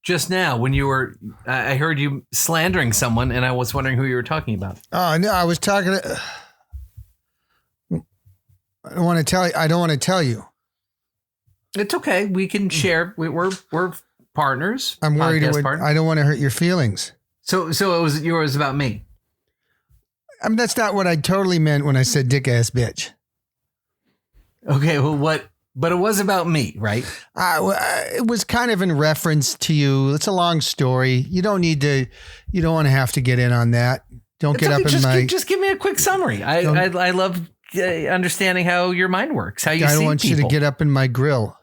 just now when you were, I heard you slandering someone, and I was wondering who you were talking about. Oh, no, I was talking. I don't want to tell you. It's okay. We can share. We're partners. I'm worried. I don't want to hurt your feelings. So it was about me. I mean, that's not what I totally meant when I said dick ass bitch. Okay. Well, what? But it was about me, right? It was kind of in reference to you. It's a long story. You don't want to have to get in on that. Don't get up in my. Just give me a quick summary. I love understanding how your mind works. How you see people. I don't want you to get up in my grill.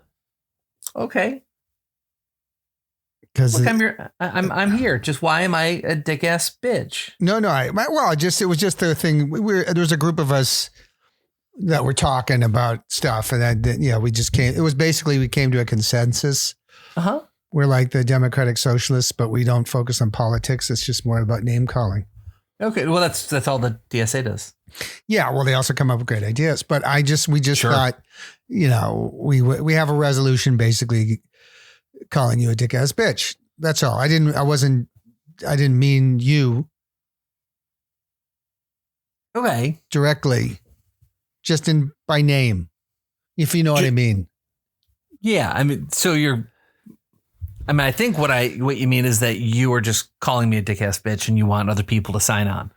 Okay. Because I'm here. Just why am I a dick ass bitch? No. It was just the thing. There was a group of us that were talking about stuff, and we just came. It was basically we came to a consensus. We're like the Democratic Socialists, but we don't focus on politics. It's just more about name calling. Okay, well that's all the DSA does. Yeah, well they also come up with great ideas, but we just thought, we have a resolution basically calling you a dick ass bitch. That's all. I didn't mean you. Okay. Directly. Just by name. If you know what I mean. Yeah, I mean I think what you mean is that you are just calling me a dick ass bitch and you want other people to sign on.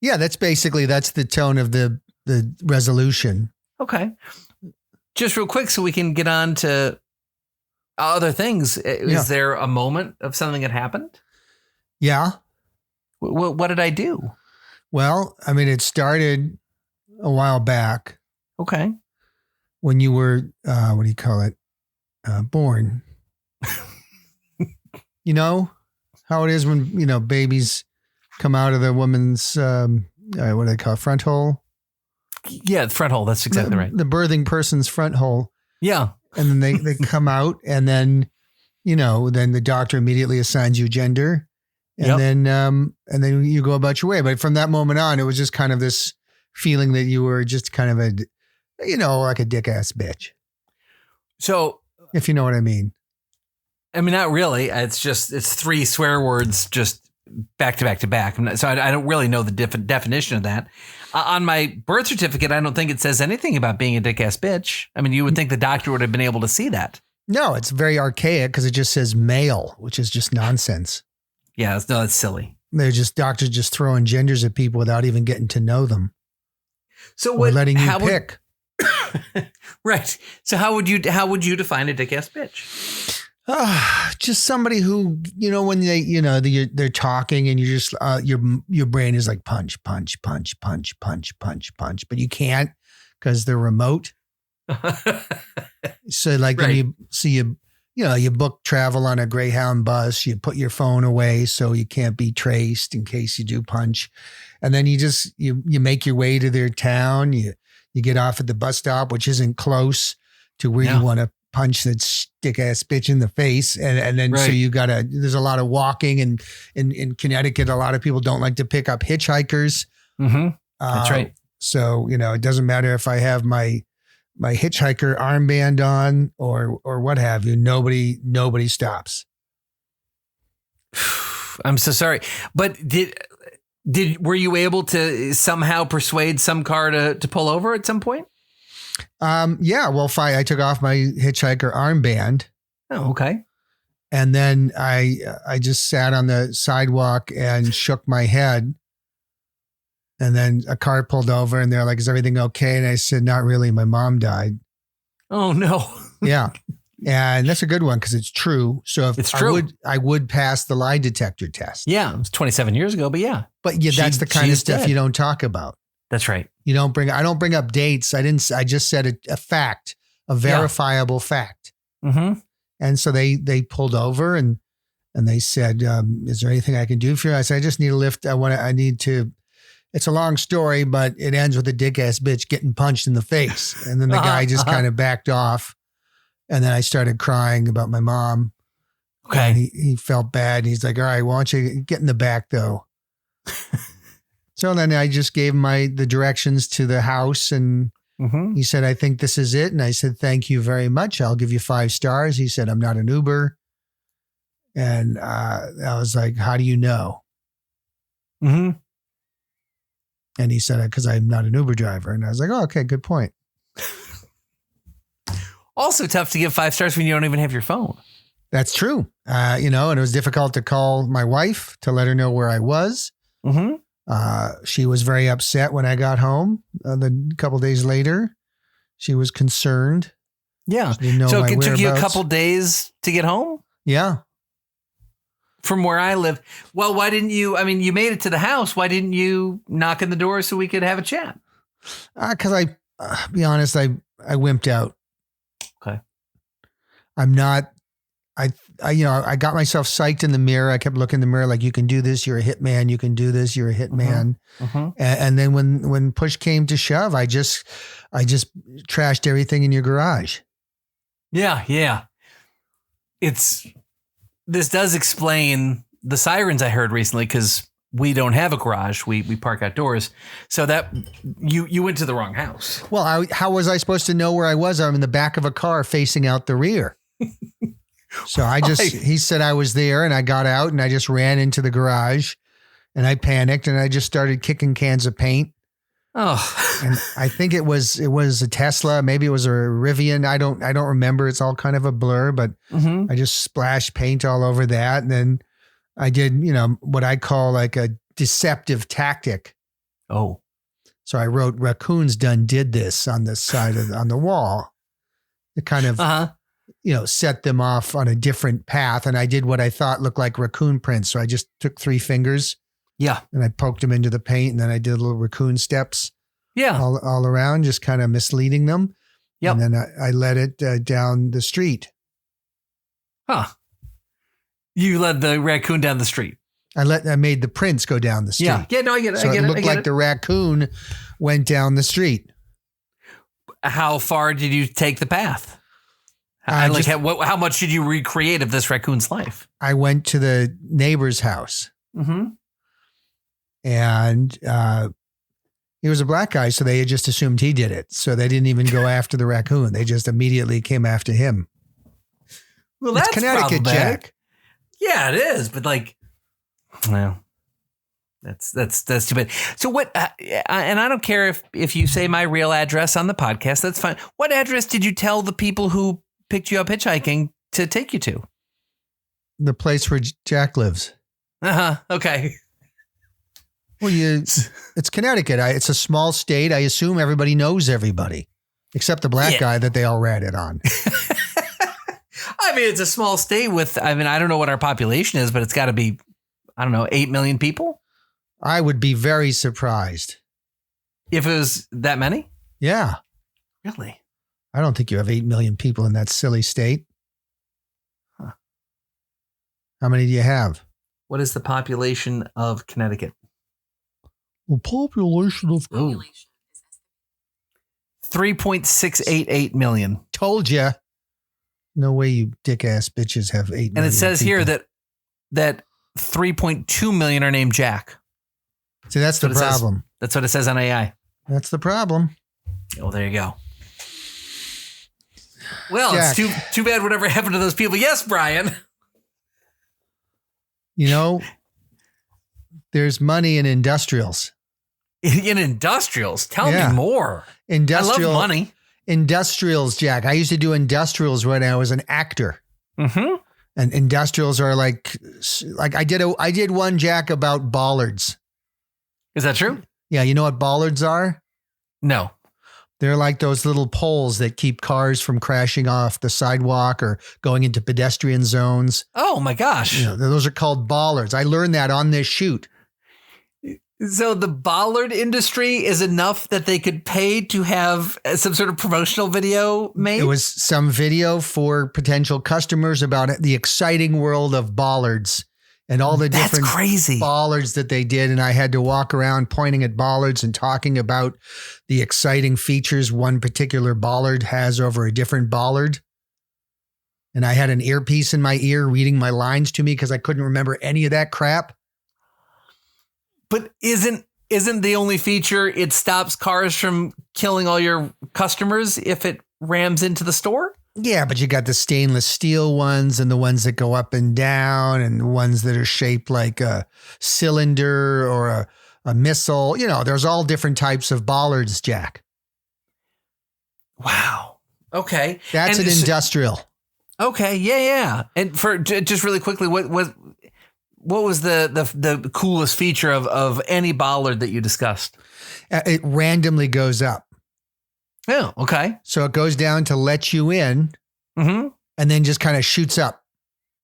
Yeah, that's the tone of the resolution. Okay. Just real quick so we can get on to other things. Is there a moment of something that happened? Yeah. What did I do? Well, I mean, it started a while back. Okay. When you were, what do you call it? Born. You know how it is when, babies come out of the woman's, what do they call it? Front hole? Yeah, the front hole. That's exactly right. The birthing person's front hole. Yeah. And then they come out and then, then the doctor immediately assigns you gender and then you go about your way. But from that moment on, it was just kind of this feeling that you were just kind of like a dick ass bitch. So if you know what I mean. I mean, not really. It's three swear words just back to back to back. So I don't really know the definition of that. On my birth certificate, I don't think it says anything about being a dick ass bitch. I mean, you would think the doctor would have been able to see that. No, it's very archaic because it just says male, which is just nonsense. Yeah, that's silly. They're just doctors just throwing genders at people without even getting to know them. So we're letting you pick. Right. So how would you define a dick ass bitch? Just somebody who, when they're talking and you just, your brain is like punch, punch, punch, punch, punch, punch, punch, but you can't because they're remote. So like when you see you book travel on a Greyhound bus, you put your phone away so you can't be traced in case you do punch. And then you make your way to their town. You get off at the bus stop, which isn't close to where you want to punch that stick ass bitch in the face. And then so there's a lot of walking, and in Connecticut, a lot of people don't like to pick up hitchhikers. Mm-hmm. That's right. So, it doesn't matter if I have my hitchhiker armband on or what have you, nobody stops. I'm so sorry. But were you able to somehow persuade some car to pull over at some point? Yeah. Well, I took off my hitchhiker armband. Oh, okay. And then I just sat on the sidewalk and shook my head. And then a car pulled over and they're like, "Is everything okay?" And I said, "Not really. My mom died." Oh no. Yeah. And that's a good one because it's true. So if it's true, I would pass the lie detector test. Yeah. It was 27 years ago, but yeah. But yeah, that's the kind of stuff you don't talk about. That's right. I don't bring up dates. I just said a fact, a verifiable fact. Mm-hmm. And so they pulled over and they said, "Is there anything I can do for you?" I said, "I just need a lift. It's a long story, but it ends with a dick ass bitch getting punched in the face." And then the guy just kind of backed off. And then I started crying about my mom. Okay. And he felt bad. He's like, "All right, why don't you get in the back though?" So then I just gave him the directions to the house, and he said, "I think this is it." And I said, "Thank you very much. I'll give you 5 stars." He said, "I'm not an Uber." And I was like, how do you know? Mm-hmm. And he said, because I'm not an Uber driver. And I was like, oh, okay, good point. Also tough to give 5 stars when you don't even have your phone. That's true. And it was difficult to call my wife to let her know where I was. Mm-hmm. She was very upset when I got home. A couple days later, she was concerned. Yeah. She didn't know So my it took you a whereabouts. couple days to get home? Yeah. From where I live. Well, why didn't you? I mean, you made it to the house. Why didn't you knock on the door so we could have a chat? Because be honest, I wimped out. Okay. I'm not. I got myself psyched in the mirror. I kept looking in the mirror like, you can do this. You're a hitman. You can do this. You're a hitman. Mm-hmm. And then when push came to shove, I just trashed everything in your garage. Yeah. Yeah. This does explain the sirens I heard recently, because we don't have a garage. We park outdoors. So that you went to the wrong house. Well, how was I supposed to know where I was? I'm in the back of a car facing out the rear. So he said I was there, and I got out and I just ran into the garage, and I panicked and I just started kicking cans of paint. Oh, and I think it was a Tesla. Maybe it was a Rivian. I don't remember. It's all kind of a blur, but I just splashed paint all over that. And then I did, what I call like a deceptive tactic. Oh, so I wrote "Raccoons did this" on the side on the wall. It kind of, set them off on a different path. And I did what I thought looked like raccoon prints. So I just took 3 fingers. Yeah. And I poked them into the paint, and then I did little raccoon steps. Yeah. All around, just kind of misleading them. Yep. And then I led it down the street. Huh. You led the raccoon down the street. I made the prints go down the street. Yeah. Yeah, no, I get it. So it looked like the raccoon went down the street. How far did you take the path? How much did you recreate of this raccoon's life? I went to the neighbor's house. Mm-hmm. And he was a black guy, so they just assumed he did it. So they didn't even go after the raccoon. They just immediately came after him. Well, that's Connecticut, Jack. Yeah, it is. But well, that's too bad. So what? And I don't care if you say my real address on the podcast. That's fine. What address did you tell the people who picked you up hitchhiking to take you to? The place where Jack lives. Okay. Well, it's Connecticut. It's a small state. I assume everybody knows everybody, except the black guy that they all ratted on. I mean, it's a small state I don't know what our population is, but it's got to be, 8 million people. I would be very surprised. If it was that many? Yeah. Really? I don't think you have 8 million people in that silly state. Huh. How many do you have? What is the population of Connecticut? The population of 3.688 million. Told you. No way you dick ass bitches have 8 million. And it says people. here that 3.2 million are named Jack. See, that's the problem. That's what it says on AI. That's the problem. Oh, there you go. Well, Jack, it's too bad whatever happened to those people. Yes, Brian. There's money in industrials. In industrials? Tell me more. I love money. Industrials, Jack. I used to do industrials when I was an actor. Mm-hmm. And industrials are like I did one, Jack, about bollards. Is that true? Yeah. You know what bollards are? No. They're like those little poles that keep cars from crashing off the sidewalk or going into pedestrian zones. Oh my gosh. Those are called bollards. I learned that on this shoot. So the bollard industry is enough that they could pay to have some sort of promotional video made? It was some video for potential customers about the exciting world of bollards and all the different bollards that they did. And I had to walk around pointing at bollards and talking about the exciting features one particular bollard has over a different bollard. And I had an earpiece in my ear reading my lines to me because I couldn't remember any of that crap. But isn't the only feature it stops cars from killing all your customers if it rams into the store? Yeah, but you got the stainless steel ones and the ones that go up and down and the ones that are shaped like a cylinder or a missile. There's all different types of bollards, Jack. Wow. Okay. That's an industrial. Okay. Yeah. And for just really quickly, what was the coolest feature of any bollard that you discussed? It randomly goes up. Oh, okay. So it goes down to let you in and then just kind of shoots up.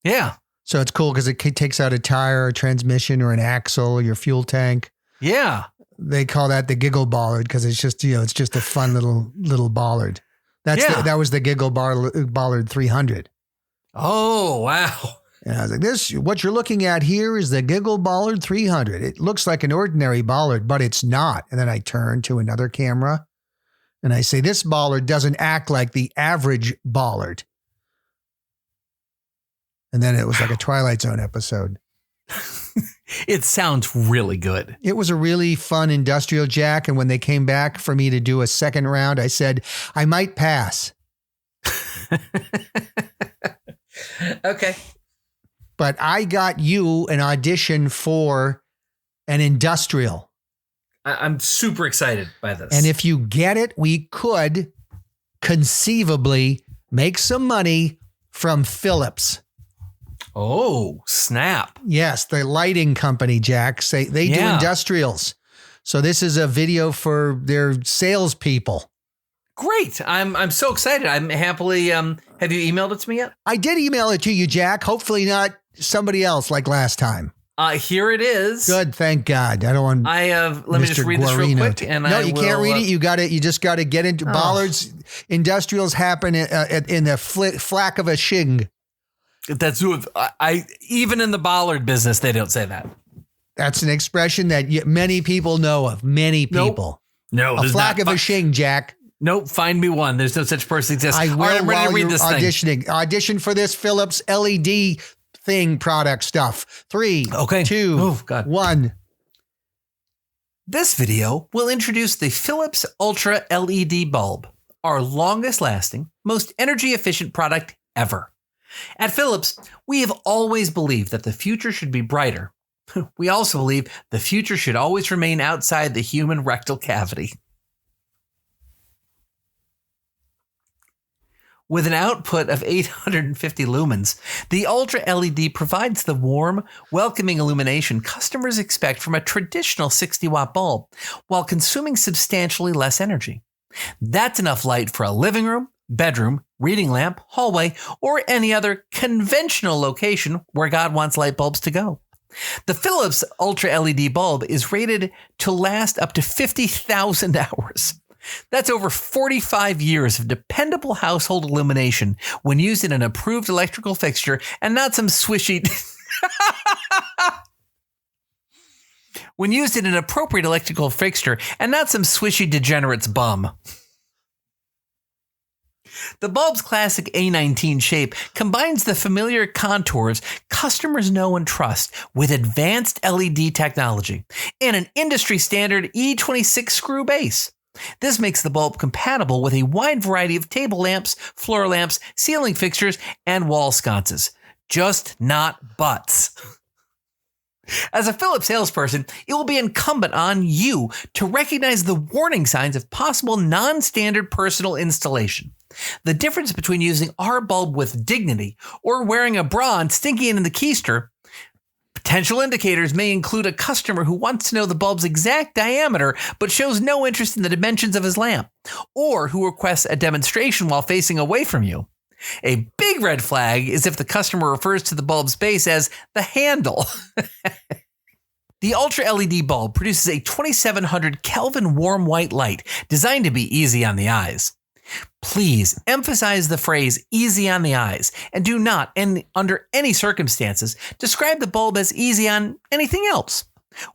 Yeah. So it's cool because it takes out a tire, a transmission, or an axle, or your fuel tank. Yeah. They call that the giggle bollard because it's just, it's just a fun little bollard. That was the giggle bollard 300. Oh, wow. And I was like, what you're looking at here is the giggle bollard 300. It looks like an ordinary bollard, but it's not. And then I turn to another camera and I say, this bollard doesn't act like the average bollard. And then it was like a Twilight Zone episode. It sounds really good. It was a really fun industrial, Jack. And when they came back for me to do a second round, I said, I might pass. Okay. But I got you an audition for an industrial. I'm super excited by this. And if you get it, we could conceivably make some money from Philips. Oh, snap. Yes, the lighting company, Jack. They do industrials. So this is a video for their salespeople. Great. I'm so excited. I'm happily, have you emailed it to me yet? I did email it to you, Jack. Hopefully not somebody else like last time. Here it is. Good, thank God. I don't want. Let me just read this real quick. No, you can't read it. You just got to get into bollards. Industrials happen in the flack of a shing. That's even in the bollard business, they don't say that. That's an expression that many people know of. Many people. Nope. No, a flack of a shing, Jack. Nope. Find me one. There's no such person exists. I will. All right, I'm ready to read this auditioning. thing. Audition for this Philips LED thing product stuff. 3, 2, 1. This video will introduce the Philips Ultra LED bulb, our longest lasting, most energy efficient product ever. At Philips, we have always believed that the future should be brighter. We also believe the future should always remain outside the human rectal cavity. With an output of 850 lumens, the Ultra LED provides the warm, welcoming illumination customers expect from a traditional 60-watt bulb, while consuming substantially less energy. That's enough light for a living room, bedroom, reading lamp, hallway, or any other conventional location where God wants light bulbs to go. The Philips Ultra LED bulb is rated to last up to 50,000 hours. That's over 45 years of dependable household illumination when used in an approved electrical fixture and not some swishy... when used in an appropriate electrical fixture and not some swishy degenerate's bum. The bulb's classic A19 shape combines the familiar contours customers know and trust with advanced LED technology and an industry-standard E26 screw base. This makes the bulb compatible with a wide variety of table lamps, floor lamps, ceiling fixtures, and wall sconces. Just not butts. As a Philips salesperson, it will be incumbent on you to recognize the warning signs of possible non-standard personal installation. The difference between using our bulb with dignity or wearing a bra and stinking it in the keister. Potential indicators may include a customer who wants to know the bulb's exact diameter but shows no interest in the dimensions of his lamp, or who requests a demonstration while facing away from you. A big red flag is if the customer refers to the bulb's base as the handle. The Ultra LED bulb produces a 2700 Kelvin warm white light designed to be easy on the eyes. Please emphasize the phrase easy on the eyes and do not, under any circumstances, describe the bulb as easy on anything else.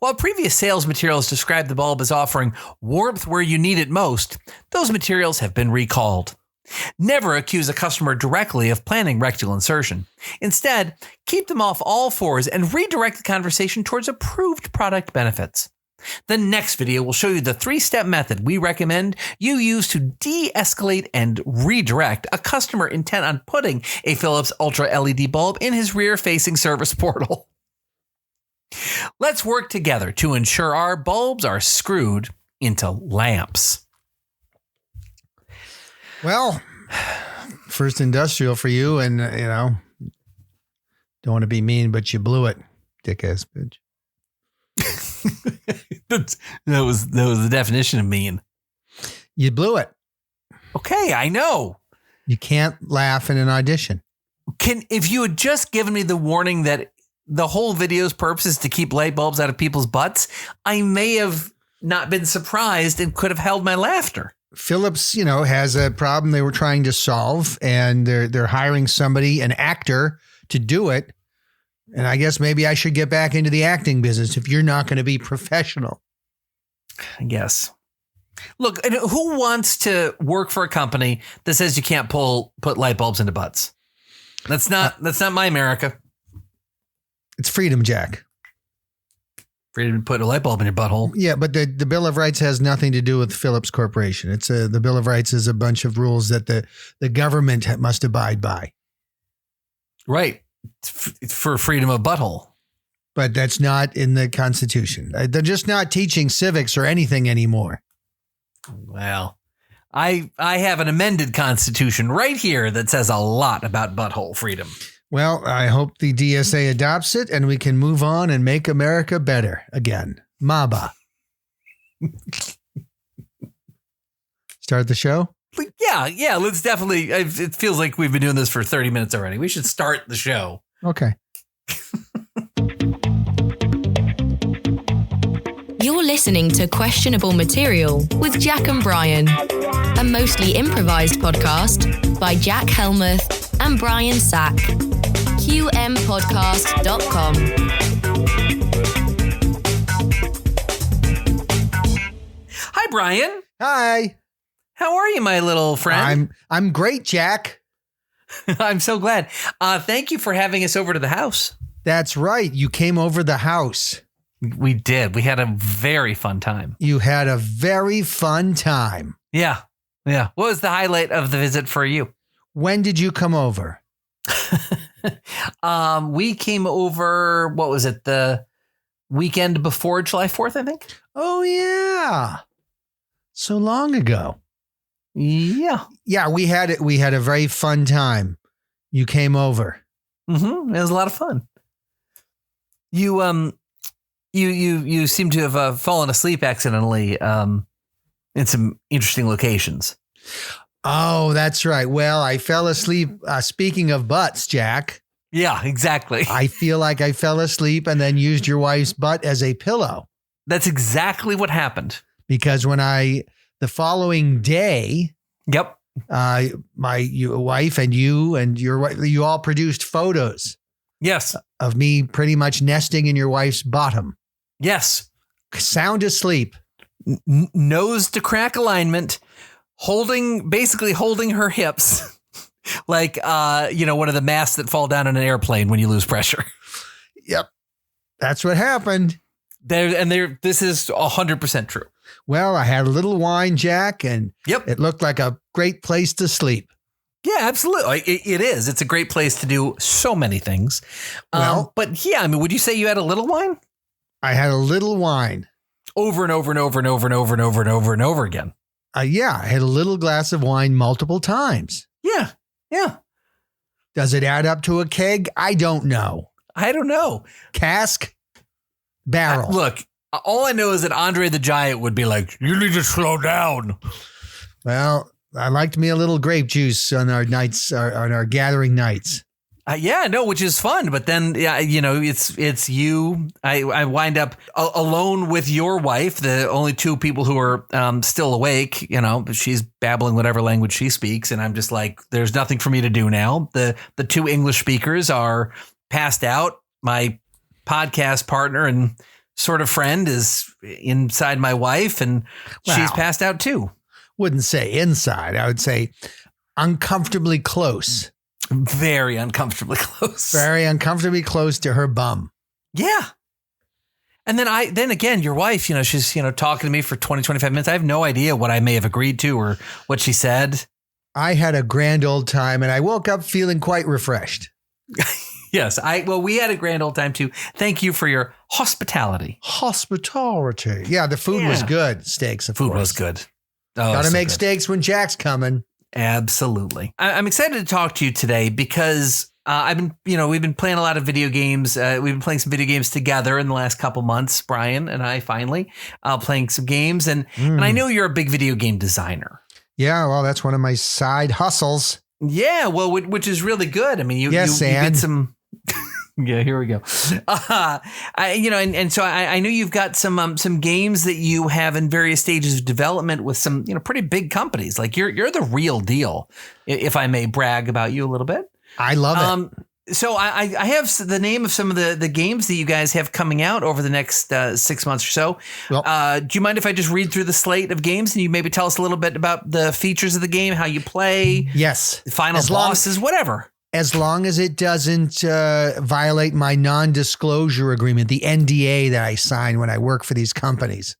While previous sales materials describe the bulb as offering warmth where you need it most, those materials have been recalled. Never accuse a customer directly of planning rectal insertion. Instead, keep them off all fours and redirect the conversation towards approved product benefits. The next video will show you the 3-step method we recommend you use to de-escalate and redirect a customer intent on putting a Philips Ultra LED bulb in his rear-facing service portal. Let's work together to ensure our bulbs are screwed into lamps. Well, first industrial for you, and don't want to be mean, but you blew it, dick-ass bitch. that was the definition of mean. You blew it. Okay, I know. You can't laugh in an audition. If you had just given me the warning that the whole video's purpose is to keep light bulbs out of people's butts, I may have not been surprised and could have held my laughter. Philips, has a problem they were trying to solve, and they're hiring somebody, an actor, to do it. And I guess maybe I should get back into the acting business if you're not going to be professional. I guess. Look, and who wants to work for a company that says you can't put light bulbs into butts? That's not my America. It's freedom, Jack. Freedom to put a light bulb in your butthole. Yeah, but the Bill of Rights has nothing to do with Philips Corporation. It's the Bill of Rights is a bunch of rules that the government must abide by. Right. For freedom of butthole. But that's not in the Constitution. They're just not teaching civics or anything anymore. Well, I have an amended Constitution right here that says a lot about butthole freedom. Well, I hope the DSA adopts it and we can move on and make America better again. Maba. Start the show? Yeah. Let's definitely. It feels like we've been doing this for 30 minutes already. We should start the show. Okay. You're listening to Questionable Material with Jack and Brian, a mostly improvised podcast by Jack Helmuth and Brian Sack. QMpodcast.com. Hi, Brian. Hi. How are you, my little friend? I'm great, Jack. I'm so glad. Thank you for having us over to the house. That's right. You came over the house. We did. We had a very fun time. You had a very fun time. Yeah. What was the highlight of the visit for you? When did you come over? We came over, what was it? The weekend before July 4th, I think. Oh, yeah. So long ago. Yeah. Yeah, we had it. We had a very fun time. You came over. Mm-hmm. It was a lot of fun. You seem to have fallen asleep accidentally in some interesting locations. Oh, that's right. Well, I fell asleep. Speaking of butts, Jack. Yeah, exactly. I feel like I fell asleep and then used your wife's butt as a pillow. That's exactly what happened. Because the following day, yep, my wife and your wife, you all produced photos. Yes. Of me pretty much nesting in your wife's bottom. Yes. Sound asleep. Nose to crack alignment, basically holding her hips like, one of the masts that fall down in an airplane when you lose pressure. Yep. That's what happened. This is 100% true. Well, I had a little wine, Jack, and yep, it looked like a great place to sleep. Yeah, absolutely. It is. It's a great place to do so many things. But yeah, I mean, would you say you had a little wine? I had a little wine. Over and over and over and over and over and over and over and over again. Yeah, I had a little glass of wine multiple times. Yeah. Does it add up to a keg? I don't know. Cask? Barrel? Look, all I know is that Andre the Giant would be like, you need to slow down. Well, I liked me a little grape juice on our nights, on our gathering nights. Which is fun. But then, it's you. I wind up alone with your wife, the only two people who are still awake. She's babbling whatever language she speaks. And I'm just like, there's nothing for me to do now. The two English speakers are passed out. My podcast partner and sort of friend is inside my wife, and she's passed out too. Wouldn't say inside. I would say uncomfortably close. Very uncomfortably close. Very uncomfortably close to her bum. Yeah. And then again, your wife, she's, talking to me for 20, 25 minutes. I have no idea what I may have agreed to or what she said. I had a grand old time and I woke up feeling quite refreshed. Yes. We had a grand old time too. Thank you for your hospitality. Hospitality. Yeah. The food was good. Steaks, of course. Food was good. Oh, Gotta so make good. steaks when Jack's coming. Absolutely. I'm excited to talk to you today because we've been playing a lot of video games. We've been playing some video games together in the last couple months, Brian and I finally playing some games. And I know you're a big video game designer. Yeah, well, that's one of my side hustles. Yeah, well, which is really good. I mean, you get some. Yeah, here we go. So I know you've got some games that you have in various stages of development with some pretty big companies. Like you're the real deal, if I may brag about you a little bit. I love it. So I have the name of some of the games that you guys have coming out over the next 6 months or so. Well, do you mind if I just read through the slate of games and you maybe tell us a little bit about the features of the game, how you play? Yes. Final bosses, whatever. As long as it doesn't violate my non-disclosure agreement, the NDA that I sign when I work for these companies.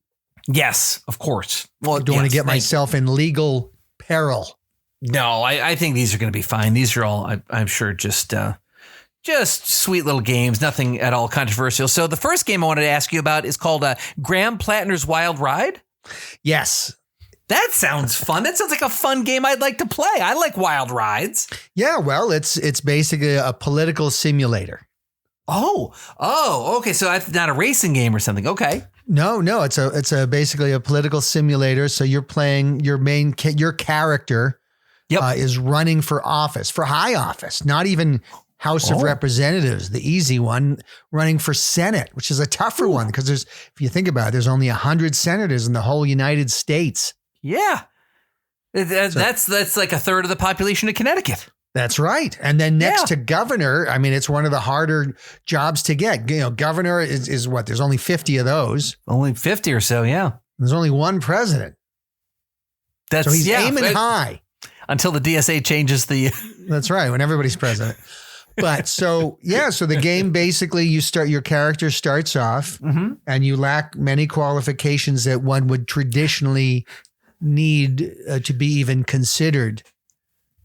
Yes, of course. Well, I don't want to get myself in legal peril. No, I think these are going to be fine. These are all, I'm sure, just sweet little games, nothing at all controversial. So the first game I wanted to ask you about is called Graham Platner's Wild Ride. Yes. That sounds fun. That sounds like a fun game I'd like to play. I like wild rides. Yeah, well, it's basically a political simulator. Oh, okay. So it's not a racing game or something. Okay. No, it's basically a political simulator. So you're playing your character is running for office, for high office, not even House of Representatives, the easy one, running for Senate, which is a tougher one because if you think about it, there's only 100 senators in the whole United States. Yeah. That's like a third of the population of Connecticut. That's right. And then next to governor, I mean, it's one of the harder jobs to get. Governor is what? There's only 50 of those. Only 50 or so, yeah. There's only one president. So he's aiming high. Until the DSA changes the... That's right, when everybody's president. But so the game basically your character starts off and you lack many qualifications that one would traditionally need to be even considered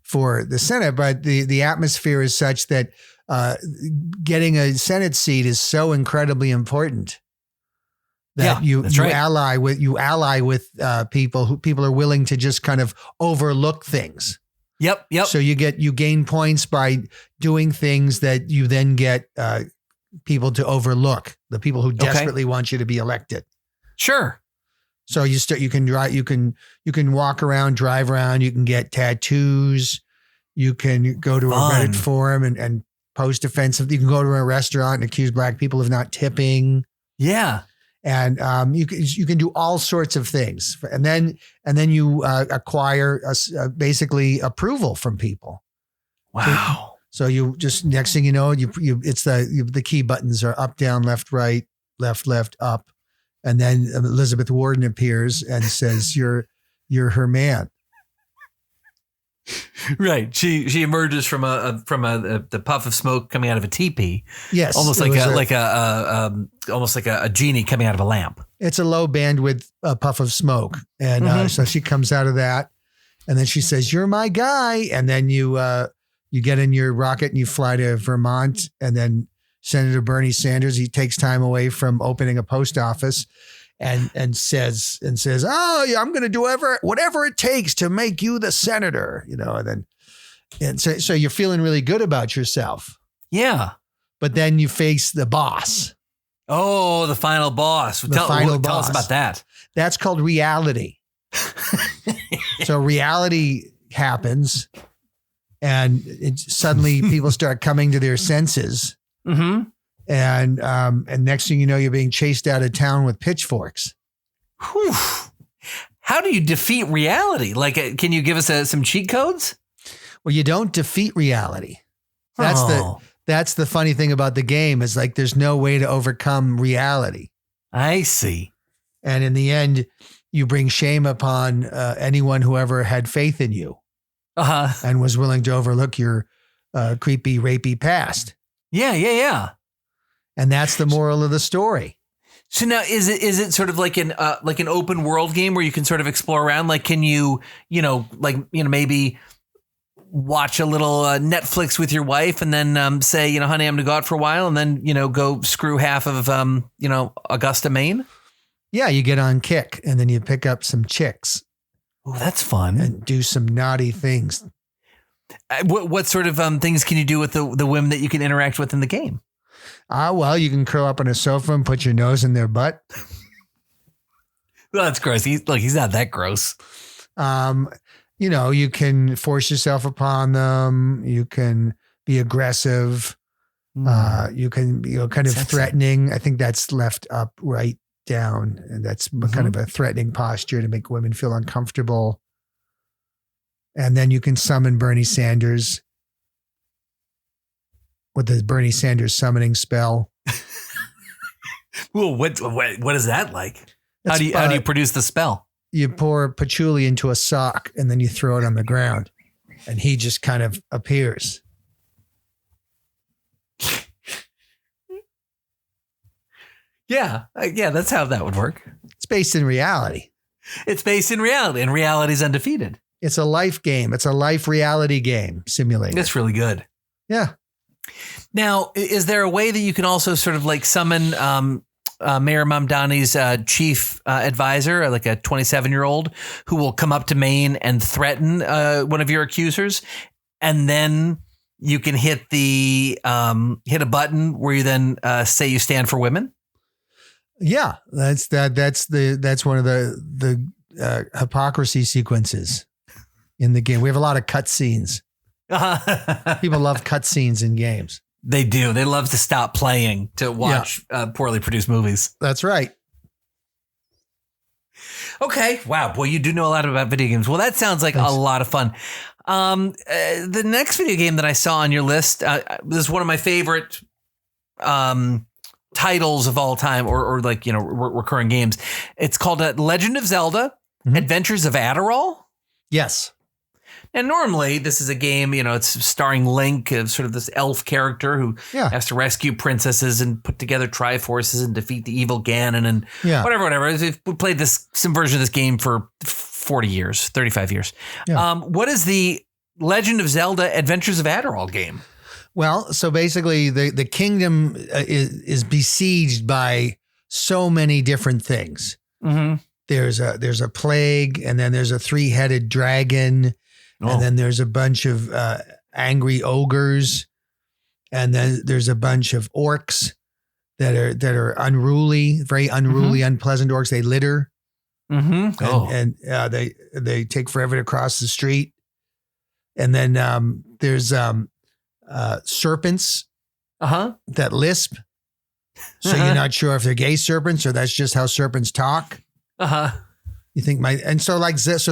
for the Senate. But the atmosphere is such that getting a Senate seat is so incredibly important that you ally with people who are willing to just kind of overlook things. Yep. So you gain points by doing things that you then get people to overlook, the people who desperately want you to be elected. Sure. So you can walk around, drive around, you can get tattoos, you can go to a Reddit forum and post offensive. You can go to a restaurant and accuse black people of not tipping. Yeah. And you can do all sorts of things, and then you acquire basically approval from people. Wow! So you just next thing you know, it's the key buttons are up, down, left, right, left, up, and then Elizabeth Warden appears and says, "You're her man." Right. She emerges from the puff of smoke coming out of a teepee. Yes. Almost like a genie coming out of a lamp. It's a low bandwidth puff of smoke. And so she comes out of that and then she says, "You're my guy." And then you get in your rocket and you fly to Vermont, and then Senator Bernie Sanders, he takes time away from opening a post office and says, "Oh, yeah, I'm going to do whatever it takes to make you the senator," and so you're feeling really good about yourself. Yeah. But then you face the boss. Oh, the final boss. Tell us about that. That's called reality. So reality happens and suddenly people start coming to their senses. Mm-hmm. And next thing you know, you're being chased out of town with pitchforks. Whew. How do you defeat reality? Like, can you give us some cheat codes? Well, you don't defeat reality. That's the funny thing about the game is like there's no way to overcome reality. I see. And in the end, you bring shame upon anyone who ever had faith in you and was willing to overlook your creepy, rapey past. Yeah. And that's the moral of the story. So now is it sort of like an open world game where you can sort of explore around? Like, can you maybe watch a little Netflix with your wife and then say, honey, I'm going to go out for a while and then, go screw half of, Augusta, Maine? Yeah, you get on Kick and then you pick up some chicks. Oh, that's fun. And do some naughty things. What sort of things can you do with the women that you can interact with in the game? Well, you can curl up on a sofa and put your nose in their butt. Well, that's gross. He's not that gross. You can force yourself upon them. You can be aggressive. You can be kind of threatening. I think that's left up, right down. And that's kind of a threatening posture to make women feel uncomfortable. And then you can summon Bernie Sanders with the Bernie Sanders summoning spell. Well, what is that like? How do you produce the spell? You pour patchouli into a sock and then you throw it on the ground and he just kind of appears. Yeah, that's how that would work. It's based in reality. And reality's undefeated. It's a life game. It's a life reality game simulator. That's really good. Yeah. Now, is there a way that you can also sort of like summon Mayor Mamdani's chief advisor, like a 27-year-old who will come up to Maine and threaten one of your accusers, and then you can hit a button where you then say you stand for women? Yeah, that's one of the hypocrisy sequences in the game. We have a lot of cutscenes. People love cutscenes in games. They do. They love to stop playing to watch poorly produced movies. That's right. Okay. Wow. Boy, you do know a lot about video games. Well, that sounds like a lot of fun. The next video game that I saw on your list, this is one of my favorite titles of all time, or like, recurring games. It's called Legend of Zelda, Adventures of Adderall. Yes. And normally this is a game, it's starring Link, sort of this elf character who has to rescue princesses and put together Triforces and defeat the evil Ganon and whatever. We played some version of this game for 40 years, 35 years. Yeah. What is the Legend of Zelda Adventures of Adderall game? Well, so basically the kingdom is besieged by so many different things. Mm-hmm. There's a plague, and then there's a 3-headed dragon. And then there's a bunch of angry ogres, and then there's a bunch of orcs that are unruly, very unruly, unpleasant orcs. They litter, and they take forever to cross the street. And then there's serpents that lisp, so you're not sure if they're gay serpents or that's just how serpents talk. You think so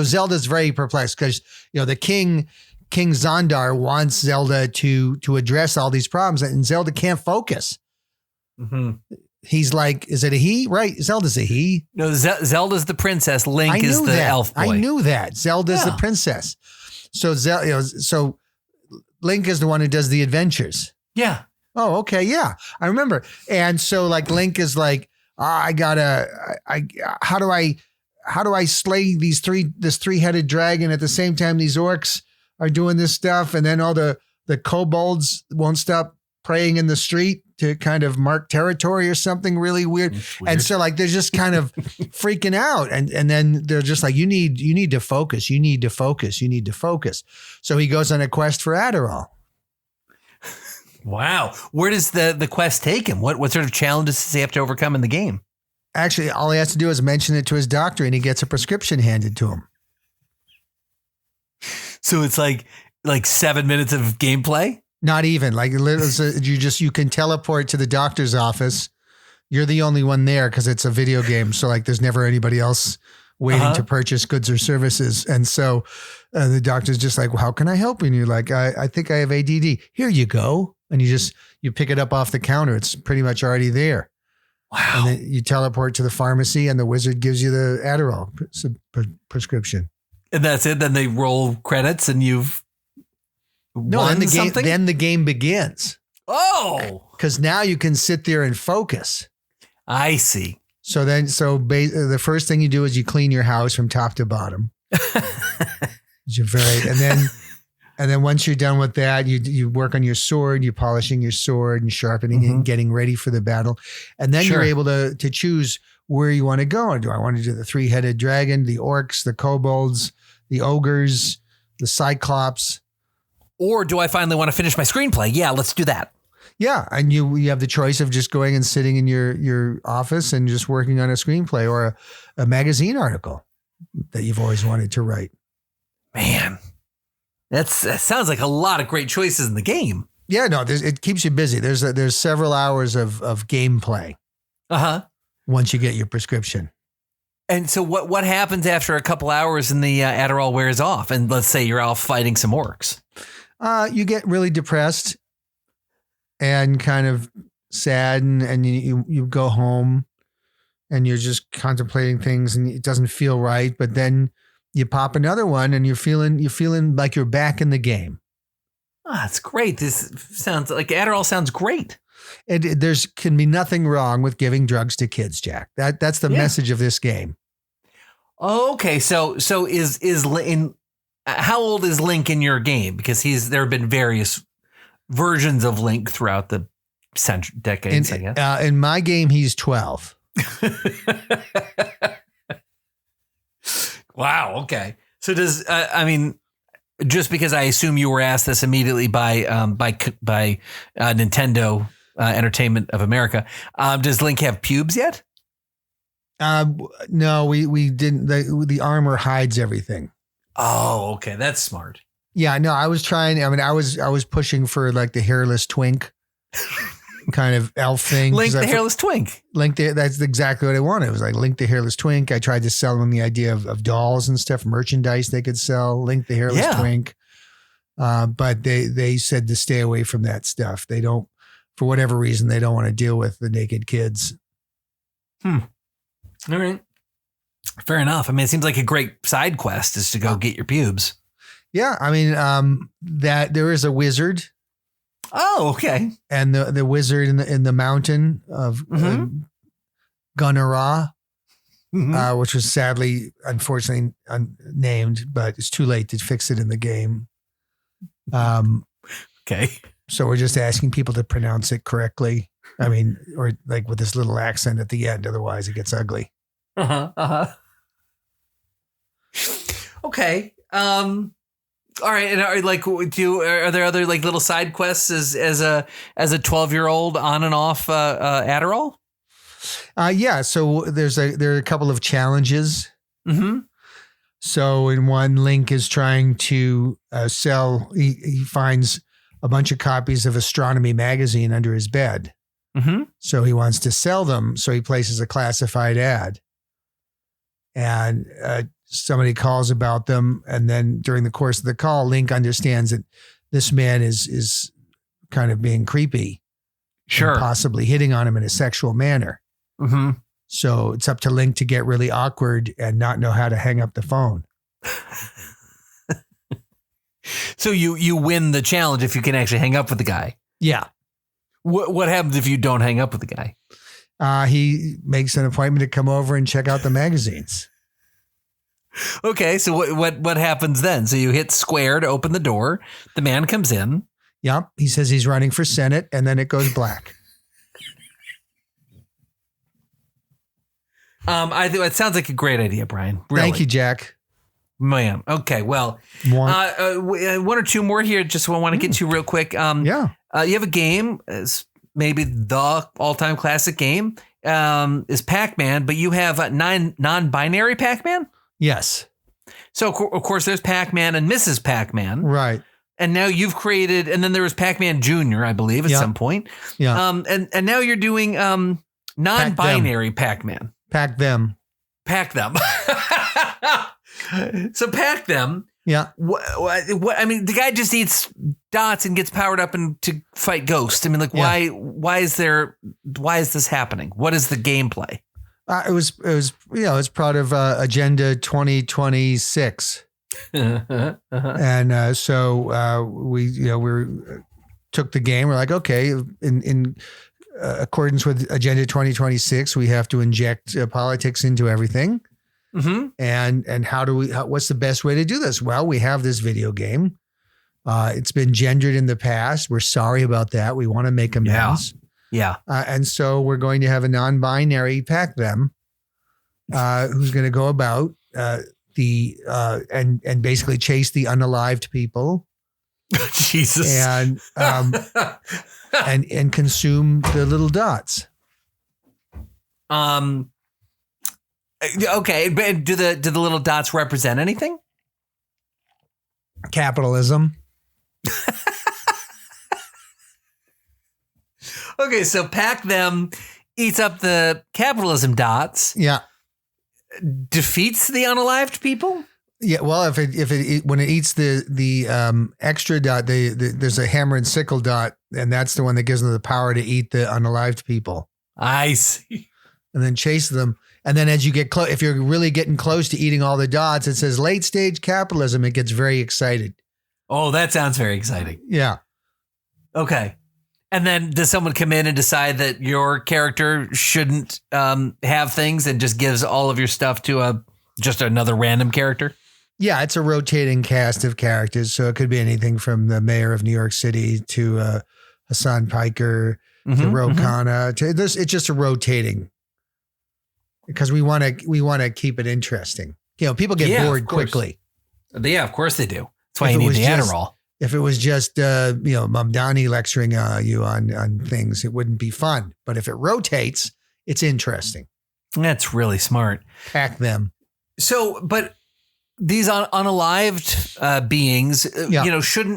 Zelda's very perplexed because, the King Xandar wants Zelda to address all these problems, and Zelda can't focus. Mm-hmm. He's like, is it a he? Right. Zelda's a he. No, Zelda's the princess. Link is the elf boy. I knew that. Zelda's the princess. So so Link is the one who does the adventures. Yeah. Oh, okay. Yeah. I remember. And so like Link is like, how do I slay this 3-headed dragon at the same time these orcs are doing this stuff? And then all the kobolds won't stop praying in the street to kind of mark territory or something really weird. And so like, they're just kind of freaking out. And then they're just like, you need to focus. You need to focus. You need to focus. So he goes on a quest for Adderall. Wow. Where does the quest take him? What sort of challenges does he have to overcome in the game? Actually, all he has to do is mention it to his doctor and he gets a prescription handed to him. So it's like 7 minutes of gameplay? Not even. Like you can teleport to the doctor's office. You're the only one there because it's a video game. So like there's never anybody else waiting to purchase goods or services. And so the doctor's just like, well, how can I help you? And you're like, I think I have ADD. Here you go. And you pick it up off the counter. It's pretty much already there. Wow. And then you teleport to the pharmacy and the wizard gives you the Adderall prescription. And that's it. Then they roll credits and you've won something? Then the game begins. Oh. Because now you can sit there and focus. I see. The first thing you do is you clean your house from top to bottom. And then once you're done with that, you work on your sword, you're polishing your sword and sharpening it and getting ready for the battle. And then you're able to choose where you want to go. Do I want to do the 3-headed dragon, the orcs, the kobolds, the ogres, the cyclops? Or do I finally want to finish my screenplay? Yeah, let's do that. Yeah. And you have the choice of just going and sitting in your office and just working on a screenplay or a magazine article that you've always wanted to write. Man. That sounds like a lot of great choices in the game. Yeah, no, it keeps you busy. There's several hours of gameplay. Once you get your prescription. And so what happens after a couple hours and the Adderall wears off? And let's say you're off fighting some orcs. You get really depressed and kind of sad, and you go home and you're just contemplating things and it doesn't feel right. But then you pop another one and you're feeling like you're back in the game. Oh, that's great. This sounds like Adderall sounds great. There's can be nothing wrong with giving drugs to kids, Jack. That's the message of this game. Okay. So how old is Link in your game? Because there have been various versions of Link throughout the decades, I guess. In my game, he's 12. Wow. Okay. So does just because I assume you were asked this immediately by Nintendo Entertainment of America, does Link have pubes yet? No, we didn't. The armor hides everything. Oh, okay, that's smart. Yeah, no, I was trying. I mean, I was pushing for like the hairless twink kind of elf thing. Link the hairless twink. That's exactly what I wanted. It was like Link the hairless twink. I tried to sell them the idea of dolls and stuff, merchandise they could sell. Link the hairless twink. But they said to stay away from that stuff. They don't, for whatever reason, they don't want to deal with the naked kids. All right. Fair enough. I mean, it seems like a great side quest is to go get your pubes. Yeah. I mean, that there is a wizard. Oh, okay. And the wizard in the mountain of Gunnerah, which was sadly, unfortunately, unnamed, but it's too late to fix it in the game. Okay. So we're just asking people to pronounce it correctly. I mean, or like with this little accent at the end. Otherwise, it gets ugly. Okay. All right, and are there other like little side quests as a 12-year-old on and off Adderall? Yeah. So there are a couple of challenges. So in one, Link is trying to sell. He finds a bunch of copies of Astronomy magazine under his bed. So he wants to sell them. So he places a classified ad, and somebody calls about them. And then during the course of the call, Link understands that this man is kind of being creepy. Sure. And possibly hitting on him in a sexual manner. So it's up to Link to get really awkward and not know how to hang up the phone. So you win the challenge if you can actually hang up with the guy. Yeah. What happens if you don't hang up with the guy? He makes an appointment to come over and check out the magazines. Okay, so what happens then? So you hit square to open the door. The man comes in. Yep. He says he's running for Senate, and then it goes black. I think it sounds like a great idea, Brian. Really. Thank you, Jack. Man. Okay. Well, one or two more here. Just want to get to real quick. You have a game, maybe the all-time classic game, is Pac-Man, but you have non-binary Pac-Man. Yes. So of course there's Pac-Man and Mrs. Pac-Man. Right. And now you've created, and then there was Pac-Man Jr., I believe, at some point. Yeah. And now you're doing non-binary Pac-Man. Pac-Them. Pac-Them. So Pac-Them. Yeah. What? I mean, the guy just eats dots and gets powered up and to fight ghosts. I mean, like, why is this happening? What is the gameplay? It was part of Agenda 2026. And so we took the game. We're like, okay, in accordance with Agenda 2026, we have to inject politics into everything. Mm-hmm. And what's the best way to do this? Well, we have this video game. It's been gendered in the past. We're sorry about that. We want to make amends. Yeah. And so we're going to have a non-binary Pac-Them who's going to go about and basically chase the unalived people. Jesus. And and consume the little dots. Okay, but do the little dots represent anything? Capitalism. Okay, so Pac-Them eats up the capitalism dots. Yeah. Defeats the unalived people? Yeah, well, when it eats the extra dot, there's a hammer and sickle dot, and that's the one that gives them the power to eat the unalived people. I see. And then chase them. And then as you get close, if you're really getting close to eating all the dots, it says late stage capitalism. It gets very excited. Oh, that sounds very exciting. Yeah. Okay. And then does someone come in and decide that your character shouldn't have things and just gives all of your stuff to just another random character? Yeah, it's a rotating cast of characters. So it could be anything from the mayor of New York City to Hassan Piker to Ro Khanna. It's just a rotating, because we want to keep it interesting. You know, people get bored quickly. Yeah, of course they do. That's why you need the Adderall. If it was just Mamdani lecturing you on things, it wouldn't be fun. But if it rotates, it's interesting. That's really smart. Pac-Them. So, but these unalived beings,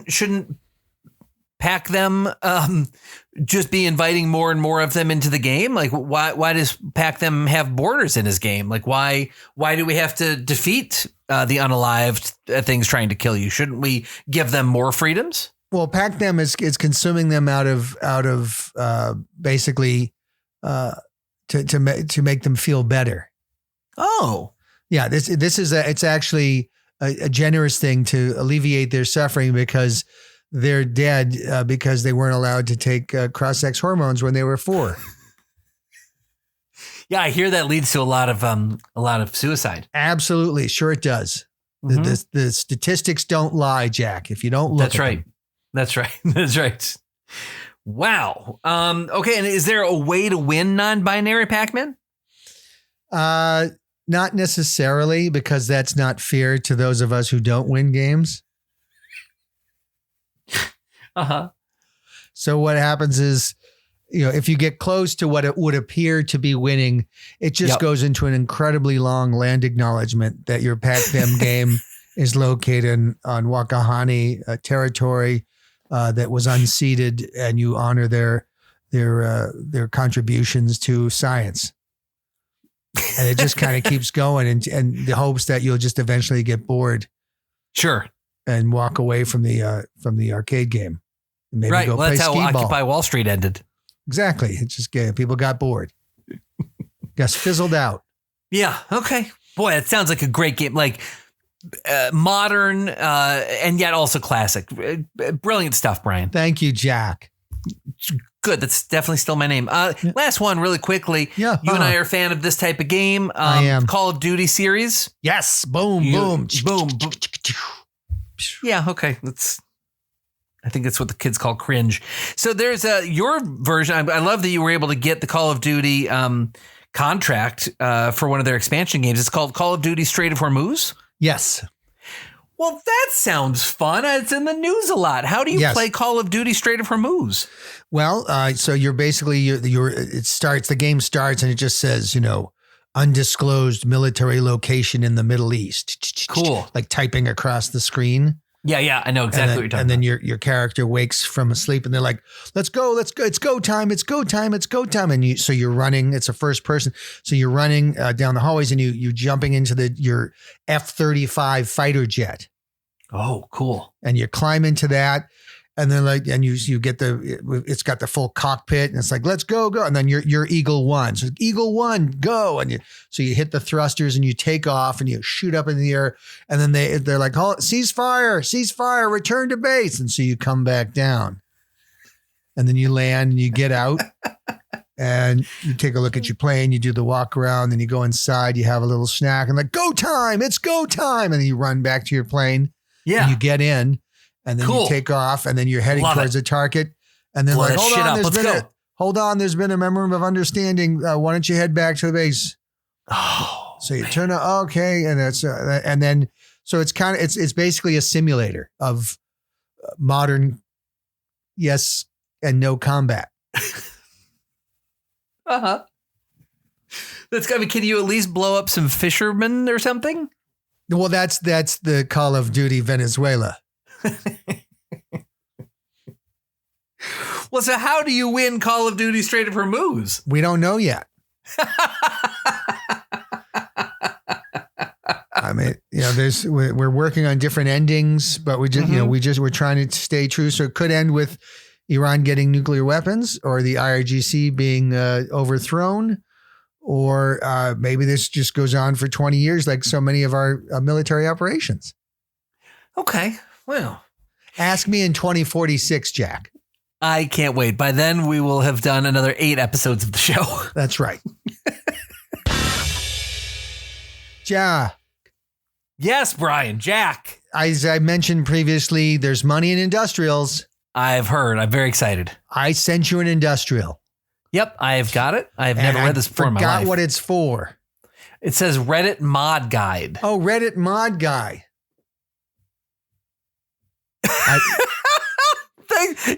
shouldn't Pac-Them just be inviting more and more of them into the game? Like, why does Pac-Them have borders in his game? Like, why do we have to defeat the unalived things trying to kill you? Shouldn't we give them more freedoms? Well, Pac-Them is consuming them out of basically to make them feel better. Oh. Yeah, it's actually a generous thing to alleviate their suffering, because they're dead because they weren't allowed to take cross-sex hormones when they were 4. Yeah, I hear that leads to a lot of suicide. Absolutely, sure it does. The statistics don't lie, Jack. If you don't look, that's right. That's right. That's right. Wow. Okay, and is there a way to win non-binary Pac-Man? Not necessarily, because that's not fair to those of us who don't win games. Uh-huh. So what happens is, if you get close to what it would appear to be winning, it just goes into an incredibly long land acknowledgement that your Pac-Them game is located on Wakahani territory that was unceded, and you honor their contributions to science. And it just kind of keeps going, and the hopes that you'll just eventually get bored. Sure. And walk away from the arcade game. And maybe right. Go well, play that's how skee-ball. Occupy Wall Street ended. Exactly. It's just people got bored. Just fizzled out. Yeah. Okay. Boy, it sounds like a great game. Like modern and yet also classic. Brilliant stuff, Brian. Thank you, Jack. Good. That's definitely still my name. Last one really quickly. Yeah. You and I are a fan of this type of game. I am. Call of Duty series. Yes. Boom, boom. Boom. Yeah. Okay. I think that's what the kids call cringe. So there's your version. I love that you were able to get the Call of Duty contract for one of their expansion games. It's called Call of Duty Strait of Hormuz. Yes. Well, that sounds fun. It's in the news a lot. How do you play Call of Duty Strait of Hormuz? Well, so you're basically the game starts and it just says, undisclosed military location in the Middle East. Cool. Like typing across the screen. Yeah, I know exactly what you're talking about. And then your character wakes from sleep and they're like, let's go, it's go time. And you're running, it's a first person. So you're running down the hallways and you jumping into your F-35 fighter jet. Oh, cool. And you climb into that. And then you get it's got the full cockpit and it's like, let's go. And then you're Eagle One. So Eagle One, go. And so you hit the thrusters and you take off and you shoot up in the air. And then they're like, ceasefire, return to base. And so you come back down and then you land and you get out and you take a look at your plane. You do the walk around, then you go inside, you have a little snack and like, go time, it's go time. And then you run back to your plane. Yeah. And you get in and then you take off and then you're heading towards a target. And then Blow like, that shit up. hold on, there's been a memorandum of understanding. Why don't you head back to the base? Oh, so you turn out, okay. And that's, and then, so it's kind of, it's basically a simulator of modern yes and no combat. Uh-huh. That's got me. Can you at least blow up some fishermen or something? Well, that's the Call of Duty Venezuela. Well, so how do you win Call of Duty Strait of Hormuz? We don't know yet. I mean, we're working on different endings, but we just, we're trying to stay true. So it could end with Iran getting nuclear weapons or the IRGC being overthrown, or maybe this just goes on for 20 years like so many of our military operations. Okay. Well, ask me in 2046, Jack. I can't wait. By then we will have done another 8 episodes of the show. That's right. Jack. Yes, Brian. Jack. As I mentioned previously, there's money in industrials. I've heard. I'm very excited. I sent you an industrial. Yep, I've got it. I've never read this before in my life. Forgot what it's for. It says Reddit Mod Guide. Oh, Reddit Mod Guide.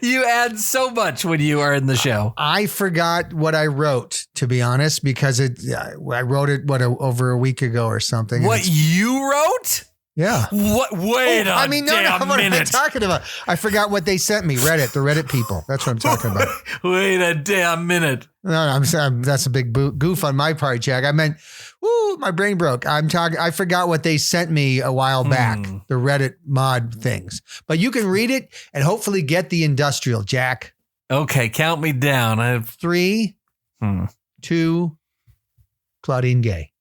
You add so much when you are in the show. I forgot what I wrote, to be honest, because I wrote it over a week ago or something. What you wrote? Yeah. What? Wait a damn minute. What am I talking about? I forgot what they sent me. Reddit, the Reddit people. That's what I'm talking about. Wait a damn minute. No, I'm sorry. That's a big goof on my part, Jack. I meant, my brain broke. I forgot what they sent me a while back, the Reddit mod things. But you can read it and hopefully get the industrial, Jack. Okay, count me down. I have 3, 2, Claudine Gay.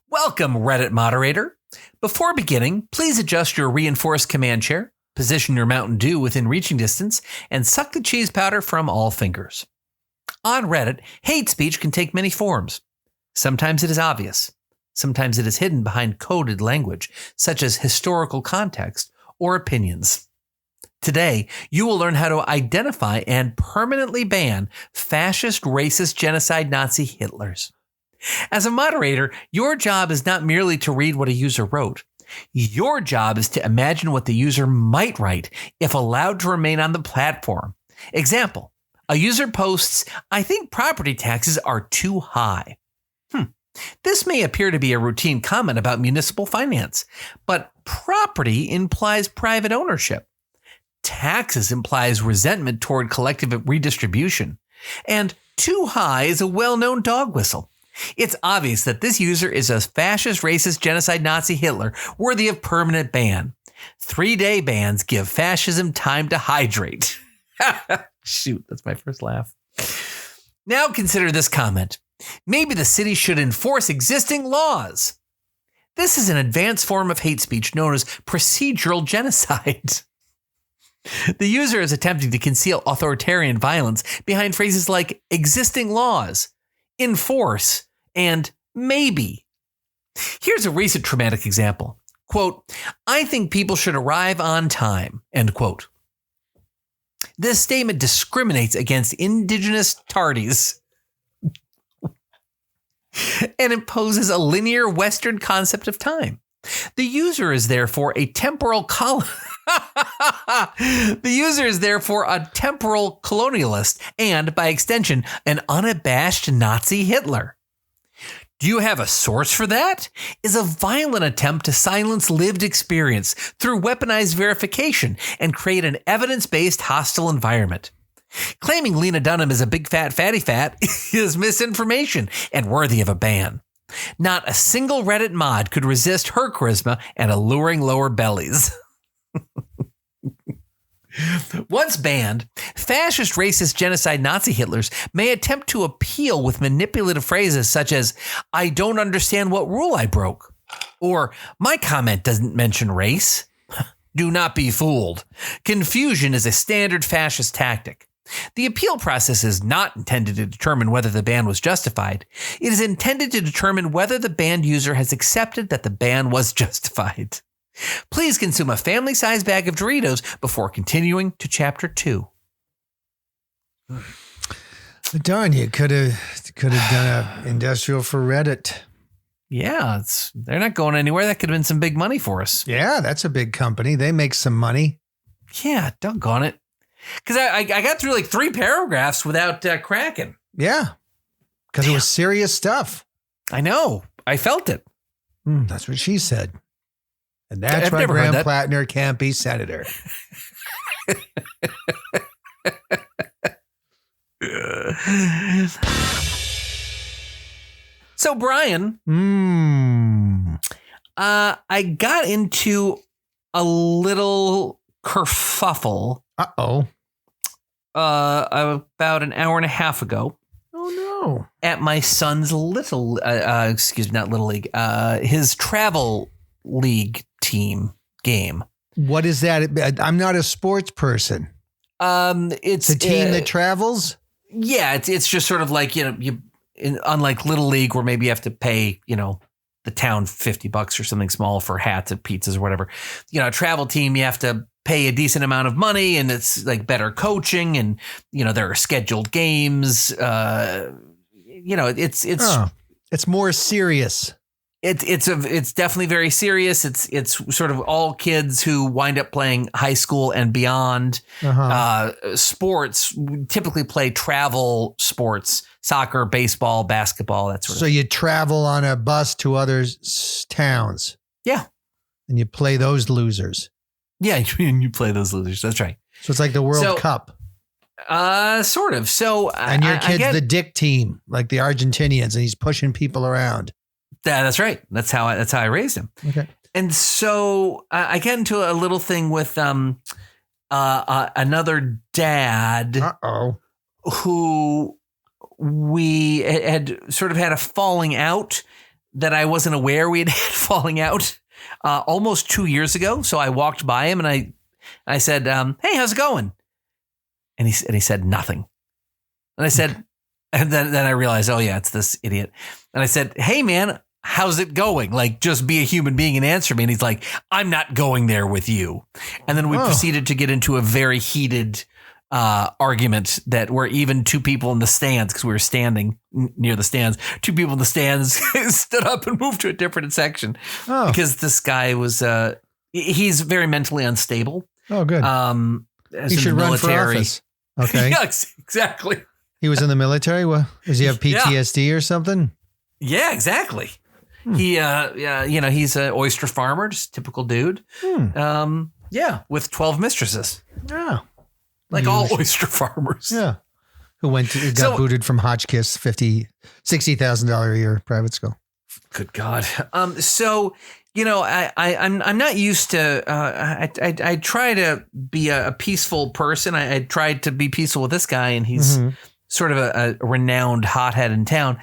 Welcome, Reddit moderator. Before beginning, please adjust your reinforced command chair, position your Mountain Dew within reaching distance, and suck the cheese powder from all fingers. On Reddit, hate speech can take many forms. Sometimes it is obvious. Sometimes it is hidden behind coded language, such as historical context or opinions. Today, you will learn how to identify and permanently ban fascist, racist, genocide Nazi Hitlers. As a moderator, your job is not merely to read what a user wrote. Your job is to imagine what the user might write if allowed to remain on the platform. Example, a user posts, "I think property taxes are too high." This may appear to be a routine comment about municipal finance, but property implies private ownership. Taxes implies resentment toward collective redistribution. And too high is a well-known dog whistle. It's obvious that this user is a fascist, racist, genocide Nazi Hitler worthy of permanent ban. 3-day bans give fascism time to hydrate. Shoot, that's my first laugh. Now consider this comment. Maybe the city should enforce existing laws. This is an advanced form of hate speech known as procedural genocide. The user is attempting to conceal authoritarian violence behind phrases like existing laws, enforce, and maybe. Here's a recent traumatic example. Quote, "I think people should arrive on time," end quote. This statement discriminates against indigenous tardies and imposes a linear Western concept of time. The user is therefore a temporal colonialist and, by extension, an unabashed Nazi Hitler. Do you have a source for that? Is a violent attempt to silence lived experience through weaponized verification and create an evidence-based hostile environment. Claiming Lena Dunham is a big fat fatty fat is misinformation and worthy of a ban. Not a single Reddit mod could resist her charisma and alluring lower bellies. Once banned, fascist, racist, genocide Nazi Hitlers may attempt to appeal with manipulative phrases such as, "I don't understand what rule I broke," or "My comment doesn't mention race." Do not be fooled. Confusion is a standard fascist tactic. The appeal process is not intended to determine whether the ban was justified. It is intended to determine whether the banned user has accepted that the ban was justified. Please consume a family-sized bag of Doritos before continuing to Chapter 2. Darn, you could have done an industrial for Reddit. Yeah, they're not going anywhere. That could have been some big money for us. Yeah, that's a big company. They make some money. Yeah, doggone it. Because I got through like 3 paragraphs without cracking. Yeah, because it was serious stuff. I know. I felt it. That's what she said. And that's I've why never Graham heard that. Platner can't be senator. So, Brian, I got into a little kerfuffle. Uh-oh. About an hour and a half ago. Oh, no. At my son's not Little League, his travel league team game. What is that? I'm not a sports person. It's a team that travels? Yeah, it's just sort of like, unlike Little League where maybe you have to pay, the town $50 or something small for hats and pizzas or whatever. A travel team, you have to pay a decent amount of money and it's like better coaching and, there are scheduled games. It's more serious. It's definitely very serious. It's sort of all kids who wind up playing high school and beyond. Sports typically play travel sports, soccer, baseball, basketball, that sort of So thing. you travel on a bus to other towns. Yeah. And you play those losers. Yeah, and you play those losers. That's right. So it's like the World Cup. Sort of. So and your kid's the dick team, like the Argentinians, and he's pushing people around. That's right. That's how I raised him. Okay. And so I get into a little thing with another dad. Who we had sort of had a falling out that I wasn't aware we had falling out almost 2 years ago. So I walked by him and I said, "Hey, how's it going?" And he said nothing. And I said, and then I realized, oh yeah, it's this idiot. And I said, "Hey man, how's it going? Like, just be a human being and answer me." And he's like, "I'm not going there with you." And then we proceeded to get into a very heated argument that where even 2 people in the stands, because we were standing near the stands, 2 people in the stands stood up and moved to a different section because this guy was, he's very mentally unstable. Oh, good. He should run for office. Okay. Yeah, exactly. He was in the military. Well, does he have PTSD or something? Yeah, exactly. He, he's an oyster farmer, just typical dude. With 12 mistresses. Yeah. Like all oyster farmers. Yeah. Who got booted from Hotchkiss, $60,000 a year private school. Good God. I'm not used to, I try to be a peaceful person. I tried to be peaceful with this guy and he's sort of a renowned hothead in town.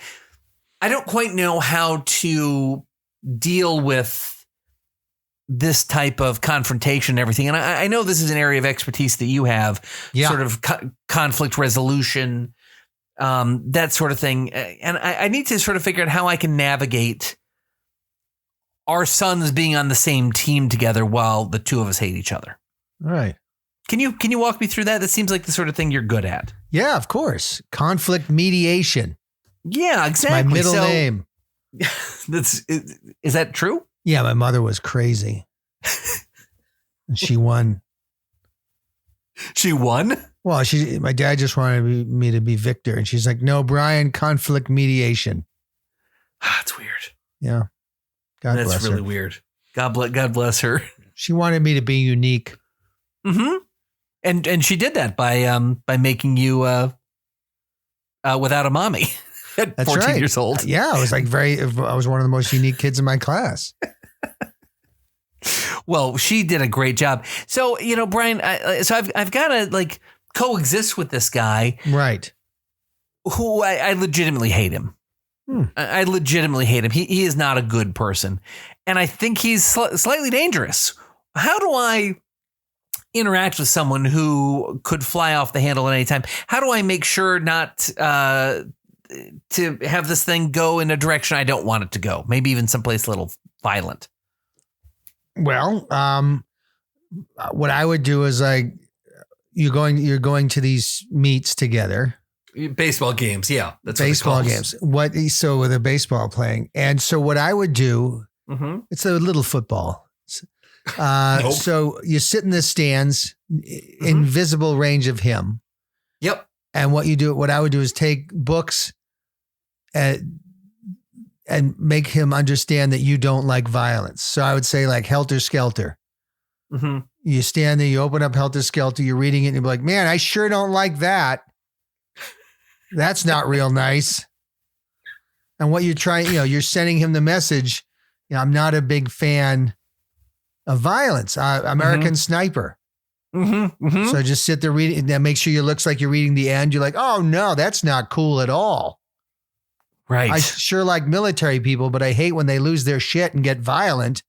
I don't quite know how to deal with this type of confrontation and everything. And I know this is an area of expertise that you have, sort of conflict resolution, that sort of thing. And I need to sort of figure out how I can navigate our sons being on the same team together while the 2 of us hate each other. All right. Can you walk me through that? That seems like the sort of thing you're good at. Yeah, of course. Conflict mediation. Yeah, exactly. It's my middle name. Is that true? Yeah, my mother was crazy. And she won. She won? Well, my dad just wanted me to be Victor. And she's like, "No, Brian, conflict mediation." That's weird. Yeah. God bless her. That's really weird. God bless her. She wanted me to be unique. Mm-hmm. And she did that by making you without a mommy at That's 14 right. years old. Yeah, I was I was one of the most unique kids in my class. Well, she did a great job. So, Brian, I've got to coexist with this guy. Right. Who I legitimately hate him. I legitimately hate him. He is not a good person. And I think he's slightly dangerous. How do I interact with someone who could fly off the handle at any time, how do I make sure not to have this thing go in a direction I don't want it to go? Maybe even someplace a little violent. Well, what I would do is you're going to these meets together. Baseball games. Yeah. That's baseball games. So with a baseball playing. And so what I would do, it's a little football. Nope. So you sit in the stands, invisible range of him. Yep. And what I would do is take books and make him understand that you don't like violence. So I would say like Helter Skelter. You stand there, you open up Helter Skelter, you're reading it and you're like, man, I sure don't like that. That's not real nice. And what you're trying, you're sending him the message, I'm not a big fan of violence. American Sniper. So just sit there reading and make sure you looks like you're reading the end. You're like, oh no, that's not cool at all. Right. I sure like military people, but I hate when they lose their shit and get violent.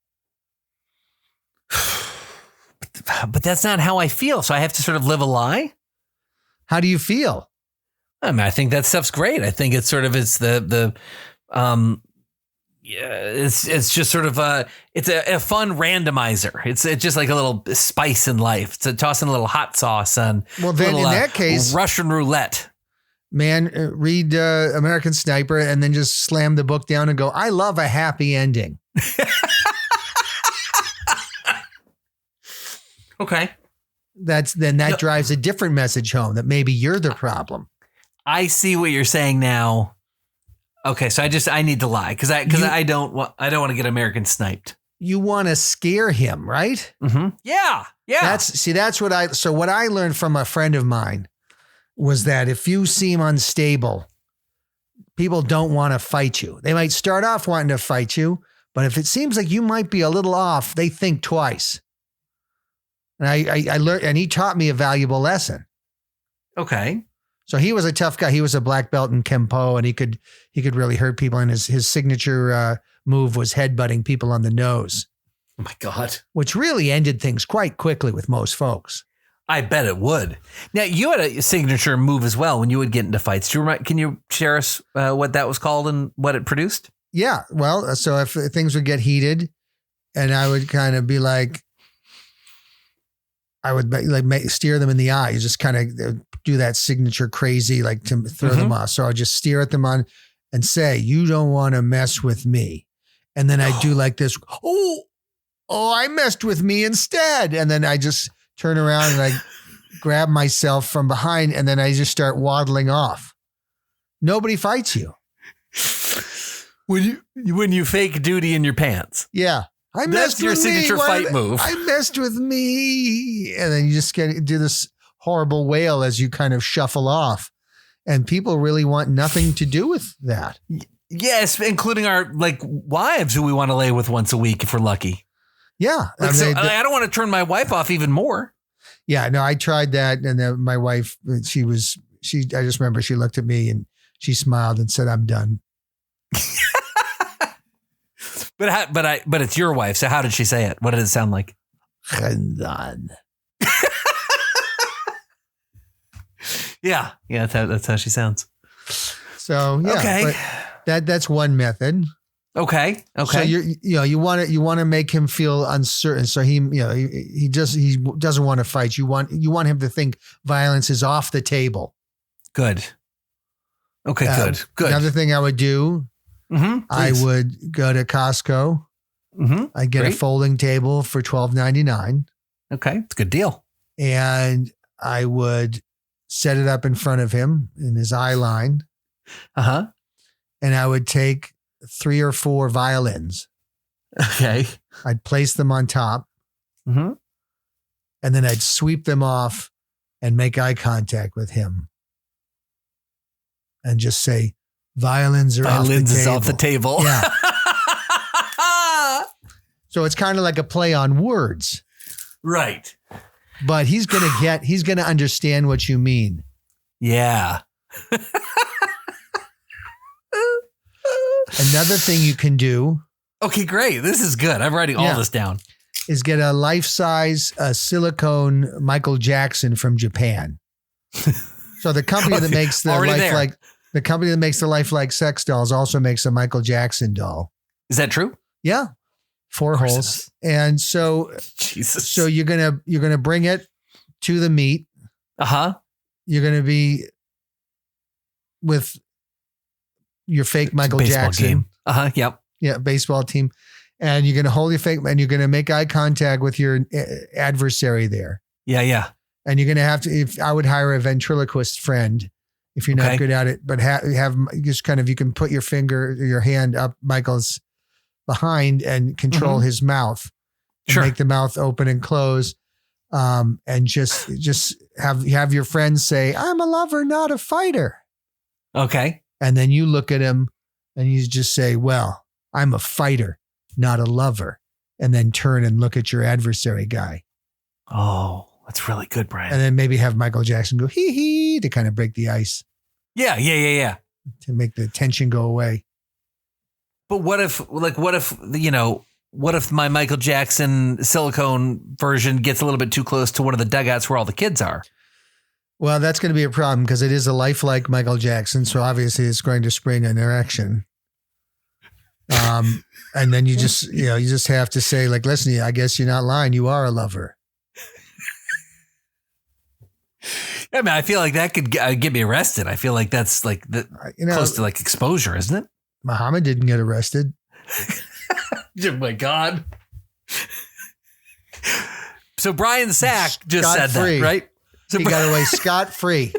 But that's not how I feel. So I have to sort of live a lie. How do you feel? I mean, I think that stuff's great. I think it's just sort of it's a fun randomizer. It's just like a little spice in life. It's tossing a little hot sauce on. Well, then in that case, Russian roulette. Man, read American Sniper and then just slam the book down and go, I love a happy ending. Okay. That drives a different message home that maybe you're the problem. I see what you're saying now. Okay, so I need to lie because I don't want to get American sniped. You want to scare him, right? Yeah. So what I learned from a friend of mine was that if you seem unstable, people don't want to fight you. They might start off wanting to fight you, but if it seems like you might be a little off, they think twice. And I learned, and he taught me a valuable lesson. Okay. So he was a tough guy. He was a black belt in Kempo, and he could really hurt people. And his signature move was headbutting people on the nose. Oh my God. Which really ended things quite quickly with most folks. I bet it would. Now, you had a signature move as well when you would get into fights. Do you remember, can you share us what that was called and what it produced? Yeah. Well, so if things would get heated and I would kind of be like, I would steer them in the eye. You just kind of do that signature crazy, like to throw them off. So I would just steer at them on and say, you don't want to mess with me. And then I do like this. Oh, I messed with me instead. And then I just turn around and I grab myself from behind and then I just start waddling off. Nobody fights you. When you fake duty in your pants. Yeah. That's your signature fight move. I messed with me. And then you just do this horrible wail as you kind of shuffle off. And people really want nothing to do with that. Yes, including our wives who we want to lay with once a week if we're lucky. Yeah. I don't want to turn my wife off even more. Yeah, no, I tried that. And then my wife, I just remember she looked at me and she smiled and said, I'm done. But it's your wife. So how did she say it? What did it sound like? I'm done. Yeah. That's how she sounds. So yeah, okay. But that's one method. Okay. So you want to make him feel uncertain. So he doesn't want to fight. You want him to think violence is off the table. Good. Okay. Good. Another thing I would do. I would go to Costco. I'd get a folding table for $12.99. Okay. It's a good deal. And I would set it up in front of him in his eye line. And I would take 3 or 4 violins. Okay. I'd place them on top. And then I'd sweep them off and make eye contact with him. And just say, violins are off the table. Is off the table. Yeah. So it's kind of like a play on words. Right. But he's going to understand what you mean. Yeah. Another thing you can do. Okay, great. This is good. I'm writing all this down. is get a life-size silicone Michael Jackson from Japan. So the company that makes the lifelike sex dolls also makes a Michael Jackson doll. Is that true? Yeah. 4 holes. And so, Jesus. So you're gonna bring it to the meet. You're gonna be with your fake Michael Jackson game. Yep. Yeah, baseball team, and you're gonna hold your fake, and you're gonna make eye contact with your adversary there. Yeah. And you're gonna have to. If I would hire a ventriloquist friend, if you're not good at it, but have just kind of, you can put your hand up Michael's behind and control his mouth. And make the mouth open and close. And just have your friends say, "I'm a lover, not a fighter." Okay. And then you look at him and you just say, "Well, I'm a fighter, not a lover." And then turn and look at your adversary guy. Oh, that's really good, Brian. And then maybe have Michael Jackson go, hee hee, to kind of break the ice. Yeah. To make the tension go away. But what if my Michael Jackson silicone version gets a little bit too close to one of the dugouts where all the kids are? Well, that's going to be a problem because it is a lifelike Michael Jackson. So obviously it's going to spring an erection. And then you just have to say, like, listen, I guess you're not lying. You are a lover. I mean, I feel like that could get me arrested. I feel like that's like close to like exposure, isn't it? Muhammad didn't get arrested. Oh my God. So Brian Sack just said that, right? So he got away scot-free.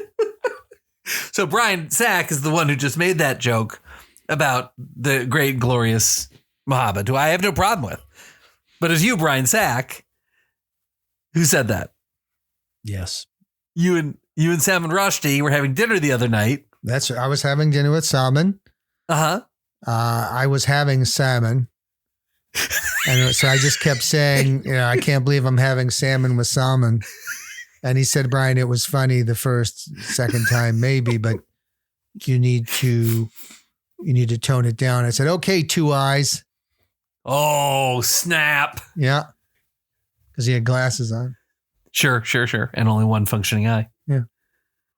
So Brian Sack is the one who just made that joke about the great, glorious Muhammad, who I have no problem with. But it's you, Brian Sack, who said that. Yes. You and Salman Rushdie were having dinner the other night. I was having dinner with Salman. I was having salmon. And so I just kept saying, I can't believe I'm having salmon with Salman. And he said, Brian, it was funny the second time, maybe, but you need to tone it down. I said, okay, 2 eyes. Oh, snap. Yeah. Because he had glasses on. Sure. And only one functioning eye. Yeah.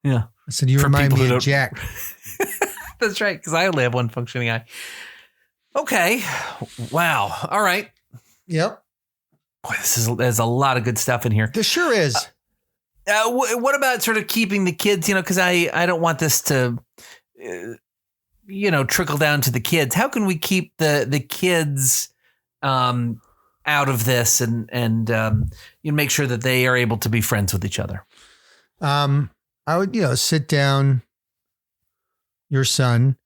I said, you remind me of Jack. That's right, because I only have one functioning eye. Okay. Wow. All right. Yep. Boy, there's a lot of good stuff in here. There sure is. What about sort of keeping the kids, because I don't want this to, trickle down to the kids. How can we keep the kids out of this and make sure that they are able to be friends with each other? I would, sit down your son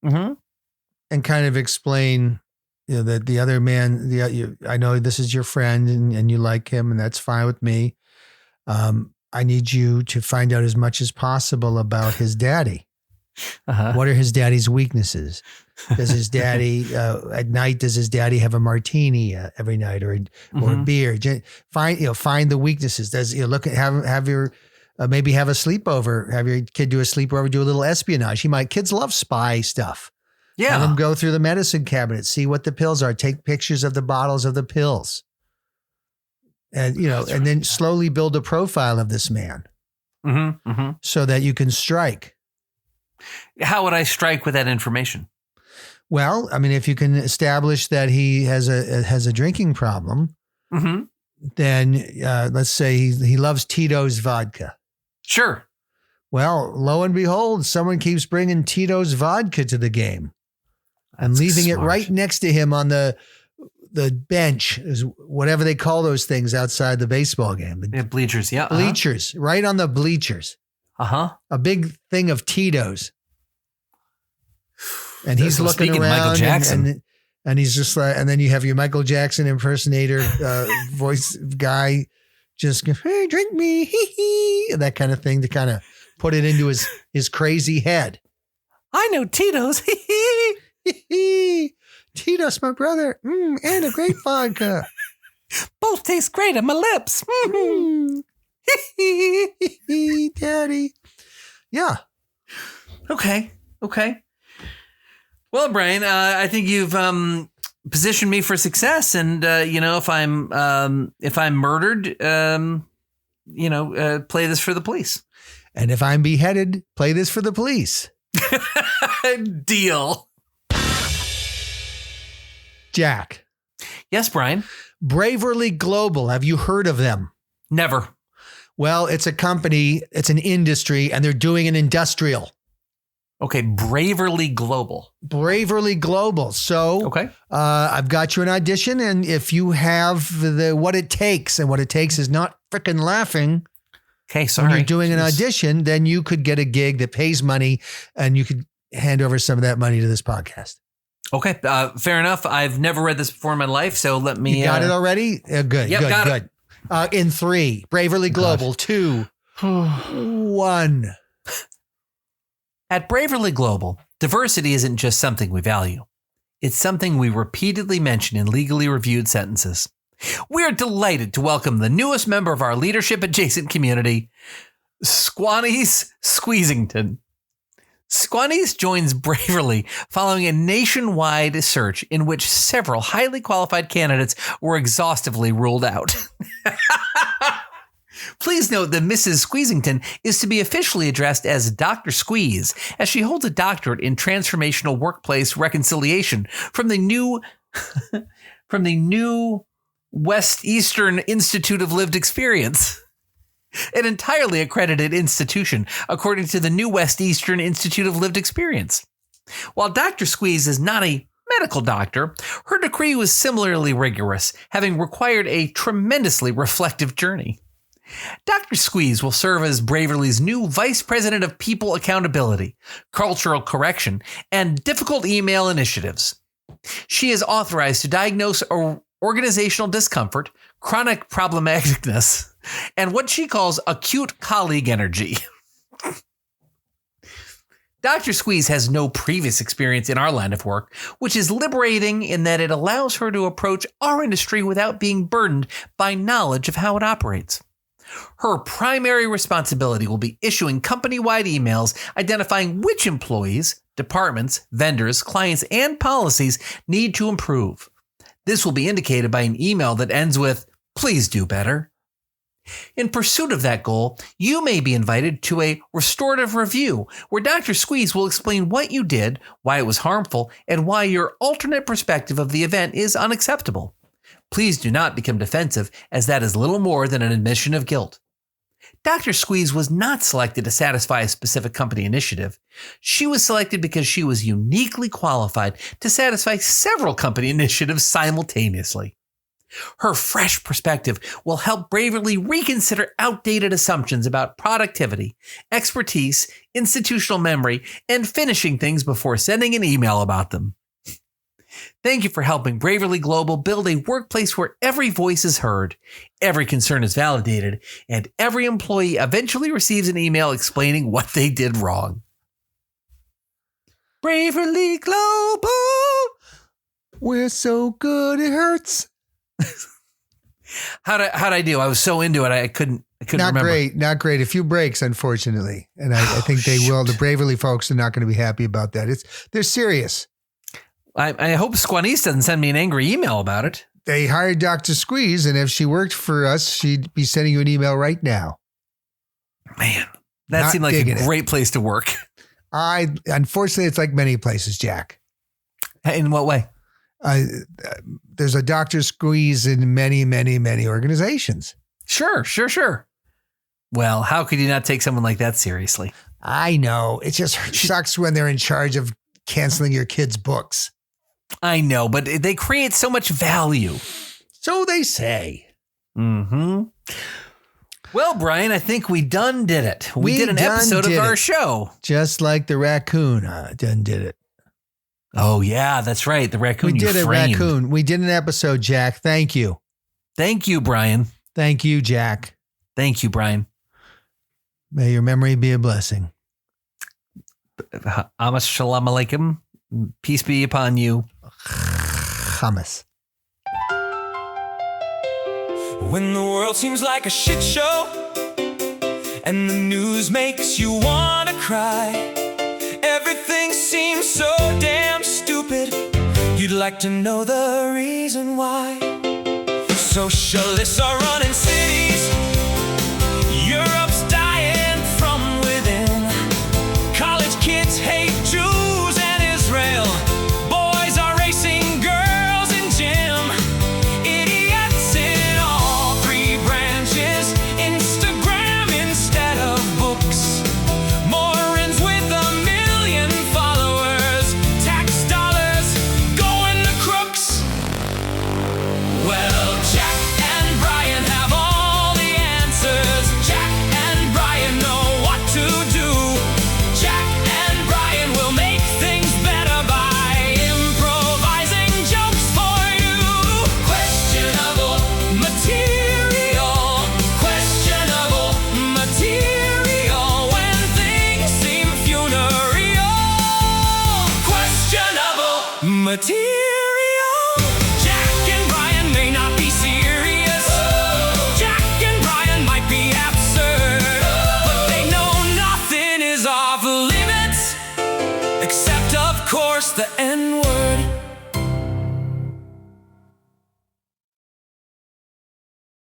and kind of explain, that the other man, I know this is your friend and you like him, and that's fine with me. I need you to find out as much as possible about his daddy. What are his daddy's weaknesses? Does his daddy at night? Does his daddy have a martini every night or beer? Find the weaknesses. Does have your maybe have a sleepover? Have your kid do a sleepover? Do a little espionage. Kids love spy stuff. Yeah, have them go through the medicine cabinet, see what the pills are, take pictures of the bottles of the pills, and and then slowly build a profile of this man, so that you can strike. How would I strike with that information? Well, I mean, if you can establish that he has a drinking problem, then let's say he loves Tito's vodka. Sure. Well, lo and behold, someone keeps bringing Tito's vodka to the game and leaving it right next to him on the bench, is whatever they call those things outside the baseball game. Bleachers, yeah. Bleachers, right on the bleachers. A big thing of Tito's. And he's looking around, Michael Jackson. And he's just like, and then you have your Michael Jackson impersonator voice guy just go, hey, drink me, hee hee, that kind of thing to kind of put it into his crazy head. I know Tito's, hee hee. Tito's my brother, and a great vodka. Both taste great on my lips. Daddy. Yeah. Okay. Well, Brian, I think you've position me for success. And, if I'm murdered, play this for the police. And if I'm beheaded, play this for the police. Deal. Jack. Yes, Brian. Braverly Global. Have you heard of them? Never. Well, it's a company, it's an industry, and they're doing an industrial. Okay, Braverly Global. Braverly Global. So, okay, I've got you an audition, and if you have what it takes, and what it takes is not freaking laughing. Okay, sorry. When you're doing an audition, then you could get a gig that pays money, and you could hand over some of that money to this podcast. Okay, fair enough. I've never read this before in my life, so let me. You got it already? Good, yep, good. In 3, Braverly Global, 2, 1. At Braverly Global, diversity isn't just something we value. It's something we repeatedly mention in legally reviewed sentences. We're delighted to welcome the newest member of our leadership adjacent community, Squannies Squeezington. Squannies joins Braverly following a nationwide search in which several highly qualified candidates were exhaustively ruled out. Please note that Mrs. Squeezington is to be officially addressed as Dr. Squeeze, as she holds a doctorate in transformational workplace reconciliation from the new West Eastern Institute of Lived Experience, an entirely accredited institution, according to the New West Eastern Institute of Lived Experience. While Dr. Squeeze is not a medical doctor, her decree was similarly rigorous, having required a tremendously reflective journey. Dr. Squeeze will serve as Braverly's new Vice President of People Accountability, Cultural Correction, and Difficult Email Initiatives. She is authorized to diagnose organizational discomfort, chronic problematicness, and what she calls acute colleague energy. Dr. Squeeze has no previous experience in our line of work, which is liberating in that it allows her to approach our industry without being burdened by knowledge of how it operates. Her primary responsibility will be issuing company-wide emails identifying which employees, departments, vendors, clients, and policies need to improve. This will be indicated by an email that ends with, "Please do better." In pursuit of that goal, you may be invited to a restorative review where Dr. Squeeze will explain what you did, why it was harmful, and why your alternate perspective of the event is unacceptable. Please do not become defensive, as that is little more than an admission of guilt. Dr. Squeeze was not selected to satisfy a specific company initiative. She was selected because she was uniquely qualified to satisfy several company initiatives simultaneously. Her fresh perspective will help Braverly reconsider outdated assumptions about productivity, expertise, institutional memory, and finishing things before sending an email about them. Thank you for helping Braverly Global build a workplace where every voice is heard, every concern is validated, and every employee eventually receives an email explaining what they did wrong. Braverly Global! We're so good it hurts. How'd I do? I was so into it, I couldn't remember. Not great. A few breaks, unfortunately. And I think they will. The Braverly folks are not going to be happy about that. They're serious. I hope Squannies doesn't send me an angry email about it. They hired Dr. Squeeze, and if she worked for us, she'd be sending you an email right now. Man, that seemed like a great place to work. Unfortunately, it's like many places, Jack. In what way? There's a Dr. Squeeze in many, many, many organizations. Sure. Well, how could you not take someone like that seriously? I know. It just sucks when they're in charge of canceling your kids' books. I know, but they create so much value. So they say. Mm-hmm. Well, Brian, I think we done did it. We did an episode of our show. Just like the raccoon done did it. Oh, yeah, that's right. The raccoon we you did framed. A raccoon. We did an episode, Jack. Thank you. Thank you, Brian. Thank you, Jack. Thank you, Brian. May your memory be a blessing. Amos shalom alaikum. Peace be upon you. Hummus. When the world seems like a shit show and the news makes you wanna cry, everything seems so damn stupid. You'd like like to know the reason why? Socialists are running cities,